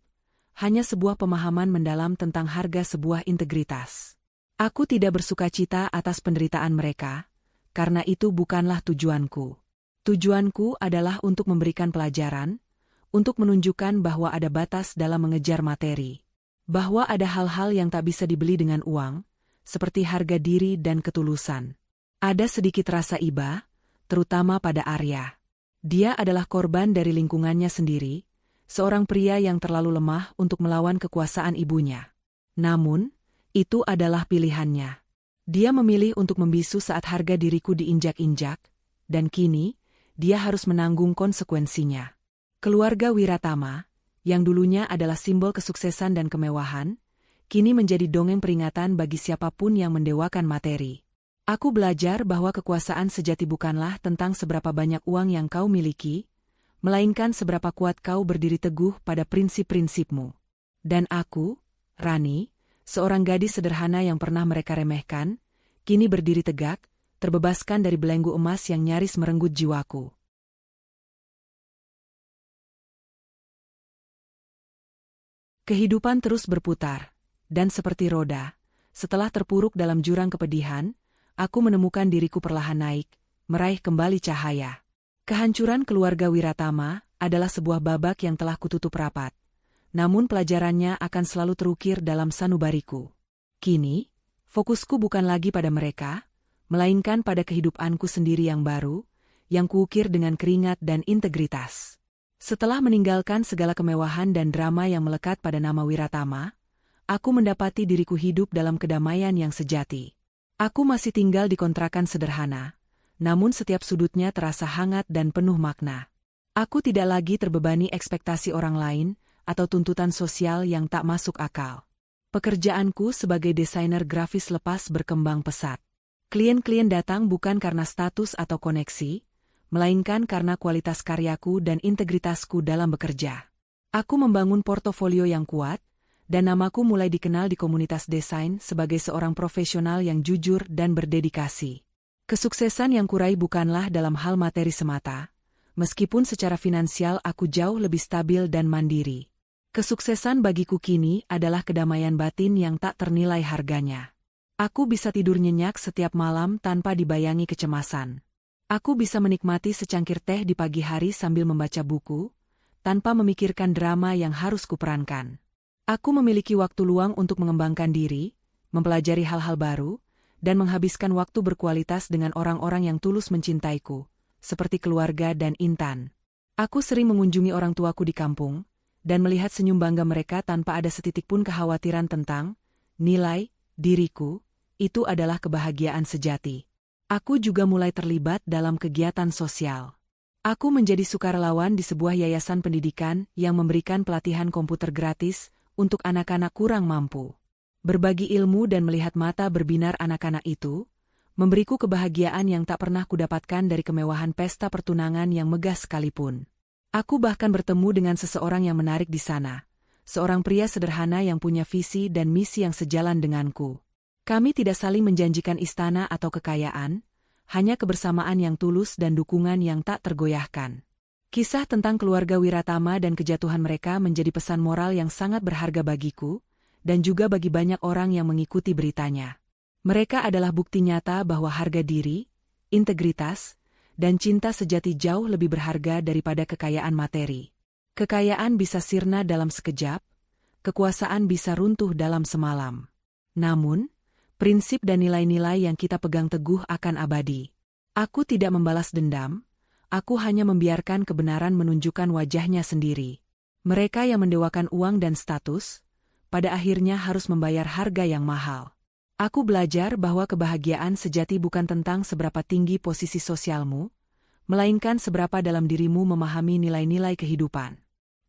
hanya sebuah pemahaman mendalam tentang harga sebuah integritas. Aku tidak bersukacita atas penderitaan mereka, karena itu bukanlah tujuanku. Tujuanku adalah untuk memberikan pelajaran, untuk menunjukkan bahwa ada batas dalam mengejar materi. Bahwa ada hal-hal yang tak bisa dibeli dengan uang, seperti harga diri dan ketulusan. Ada sedikit rasa iba, terutama pada Arya. Dia adalah korban dari lingkungannya sendiri, seorang pria yang terlalu lemah untuk melawan kekuasaan ibunya. Namun, itu adalah pilihannya. Dia memilih untuk membisu saat harga diriku diinjak-injak, dan kini, dia harus menanggung konsekuensinya. Keluarga Wiratama, yang dulunya adalah simbol kesuksesan dan kemewahan, kini menjadi dongeng peringatan bagi siapapun yang mendewakan materi. Aku belajar bahwa kekuasaan sejati bukanlah tentang seberapa banyak uang yang kau miliki, melainkan seberapa kuat kau berdiri teguh pada prinsip-prinsipmu. Dan aku, Rani, seorang gadis sederhana yang pernah mereka remehkan, kini berdiri tegak, terbebaskan dari belenggu emas yang nyaris merenggut jiwaku. Kehidupan terus berputar, dan seperti roda, setelah terpuruk dalam jurang kepedihan, aku menemukan diriku perlahan naik, meraih kembali cahaya. Kehancuran keluarga Wiratama adalah sebuah babak yang telah kututup rapat, namun pelajarannya akan selalu terukir dalam sanubariku. Kini, fokusku bukan lagi pada mereka, melainkan pada kehidupanku sendiri yang baru, yang kuukir dengan keringat dan integritas. Setelah meninggalkan segala kemewahan dan drama yang melekat pada nama Wiratama, aku mendapati diriku hidup dalam kedamaian yang sejati. Aku masih tinggal di kontrakan sederhana, namun setiap sudutnya terasa hangat dan penuh makna. Aku tidak lagi terbebani ekspektasi orang lain atau tuntutan sosial yang tak masuk akal. Pekerjaanku sebagai desainer grafis lepas berkembang pesat. Klien-klien datang bukan karena status atau koneksi, melainkan karena kualitas karyaku dan integritasku dalam bekerja. Aku membangun portofolio yang kuat, dan namaku mulai dikenal di komunitas desain sebagai seorang profesional yang jujur dan berdedikasi. Kesuksesan yang kurai bukanlah dalam hal materi semata, meskipun secara finansial aku jauh lebih stabil dan mandiri. Kesuksesan bagiku kini adalah kedamaian batin yang tak ternilai harganya. Aku bisa tidur nyenyak setiap malam tanpa dibayangi kecemasan. Aku bisa menikmati secangkir teh di pagi hari sambil membaca buku, tanpa memikirkan drama yang harus kuperankan. Aku memiliki waktu luang untuk mengembangkan diri, mempelajari hal-hal baru, dan menghabiskan waktu berkualitas dengan orang-orang yang tulus mencintaiku, seperti keluarga dan Intan. Aku sering mengunjungi orang tuaku di kampung, dan melihat senyum bangga mereka tanpa ada setitik pun kekhawatiran tentang nilai diriku. Itu adalah kebahagiaan sejati. Aku juga mulai terlibat dalam kegiatan sosial. Aku menjadi sukarelawan di sebuah yayasan pendidikan yang memberikan pelatihan komputer gratis untuk anak-anak kurang mampu. Berbagi ilmu dan melihat mata berbinar anak-anak itu, memberiku kebahagiaan yang tak pernah kudapatkan dari kemewahan pesta pertunangan yang megah sekalipun. Aku bahkan bertemu dengan seseorang yang menarik di sana, seorang pria sederhana yang punya visi dan misi yang sejalan denganku. Kami tidak saling menjanjikan istana atau kekayaan, hanya kebersamaan yang tulus dan dukungan yang tak tergoyahkan. Kisah tentang keluarga Wiratama dan kejatuhan mereka menjadi pesan moral yang sangat berharga bagiku, dan juga bagi banyak orang yang mengikuti beritanya. Mereka adalah bukti nyata bahwa harga diri, integritas, dan cinta sejati jauh lebih berharga daripada kekayaan materi. Kekayaan bisa sirna dalam sekejap, kekuasaan bisa runtuh dalam semalam. Namun, prinsip dan nilai-nilai yang kita pegang teguh akan abadi. Aku tidak membalas dendam, aku hanya membiarkan kebenaran menunjukkan wajahnya sendiri. Mereka yang mendewakan uang dan status, pada akhirnya harus membayar harga yang mahal. Aku belajar bahwa kebahagiaan sejati bukan tentang seberapa tinggi posisi sosialmu, melainkan seberapa dalam dirimu memahami nilai-nilai kehidupan.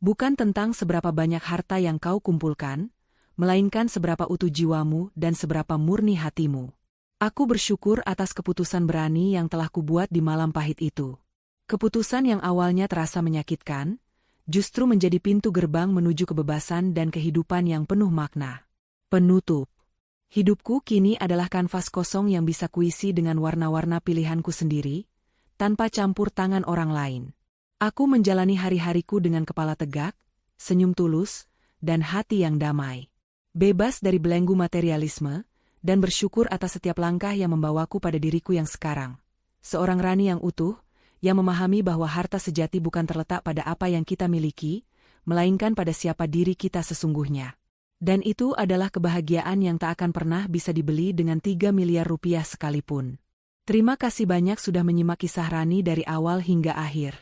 Bukan tentang seberapa banyak harta yang kau kumpulkan, melainkan seberapa utuh jiwamu dan seberapa murni hatimu. Aku bersyukur atas keputusan berani yang telah kubuat di malam pahit itu. Keputusan yang awalnya terasa menyakitkan, justru menjadi pintu gerbang menuju kebebasan dan kehidupan yang penuh makna. Penutup. Hidupku kini adalah kanvas kosong yang bisa kuisi dengan warna-warna pilihanku sendiri, tanpa campur tangan orang lain. Aku menjalani hari-hariku dengan kepala tegak, senyum tulus, dan hati yang damai. Bebas dari belenggu materialisme, dan bersyukur atas setiap langkah yang membawaku pada diriku yang sekarang. Seorang Rani yang utuh, yang memahami bahwa harta sejati bukan terletak pada apa yang kita miliki, melainkan pada siapa diri kita sesungguhnya. Dan itu adalah kebahagiaan yang tak akan pernah bisa dibeli dengan 3 miliar rupiah sekalipun. Terima kasih banyak sudah menyimak kisah Rani dari awal hingga akhir.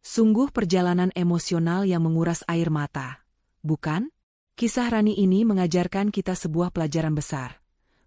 Sungguh perjalanan emosional yang menguras air mata, bukan? Kisah Rani ini mengajarkan kita sebuah pelajaran besar,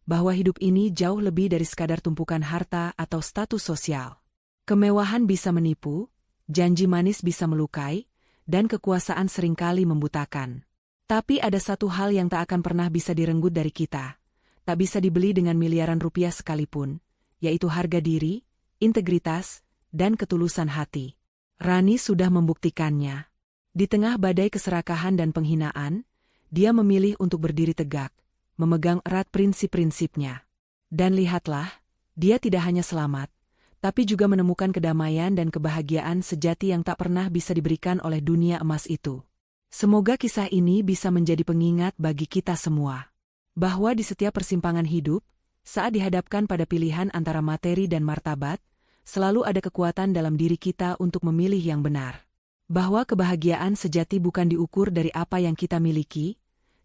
bahwa hidup ini jauh lebih dari sekadar tumpukan harta atau status sosial. Kemewahan bisa menipu, janji manis bisa melukai, dan kekuasaan seringkali membutakan. Tapi ada satu hal yang tak akan pernah bisa direnggut dari kita, tak bisa dibeli dengan miliaran rupiah sekalipun, yaitu harga diri, integritas, dan ketulusan hati. Rani sudah membuktikannya. Di tengah badai keserakahan dan penghinaan, dia memilih untuk berdiri tegak, memegang erat prinsip-prinsipnya. Dan lihatlah, dia tidak hanya selamat, tapi juga menemukan kedamaian dan kebahagiaan sejati yang tak pernah bisa diberikan oleh dunia emas itu. Semoga kisah ini bisa menjadi pengingat bagi kita semua, bahwa di setiap persimpangan hidup, saat dihadapkan pada pilihan antara materi dan martabat, selalu ada kekuatan dalam diri kita untuk memilih yang benar. Bahwa kebahagiaan sejati bukan diukur dari apa yang kita miliki,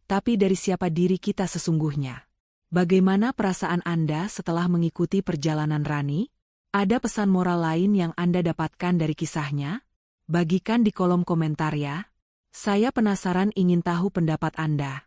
tapi dari siapa diri kita sesungguhnya. Bagaimana perasaan Anda setelah mengikuti perjalanan Rani? Ada pesan moral lain yang Anda dapatkan dari kisahnya? Bagikan di kolom komentar ya. Saya penasaran ingin tahu pendapat Anda.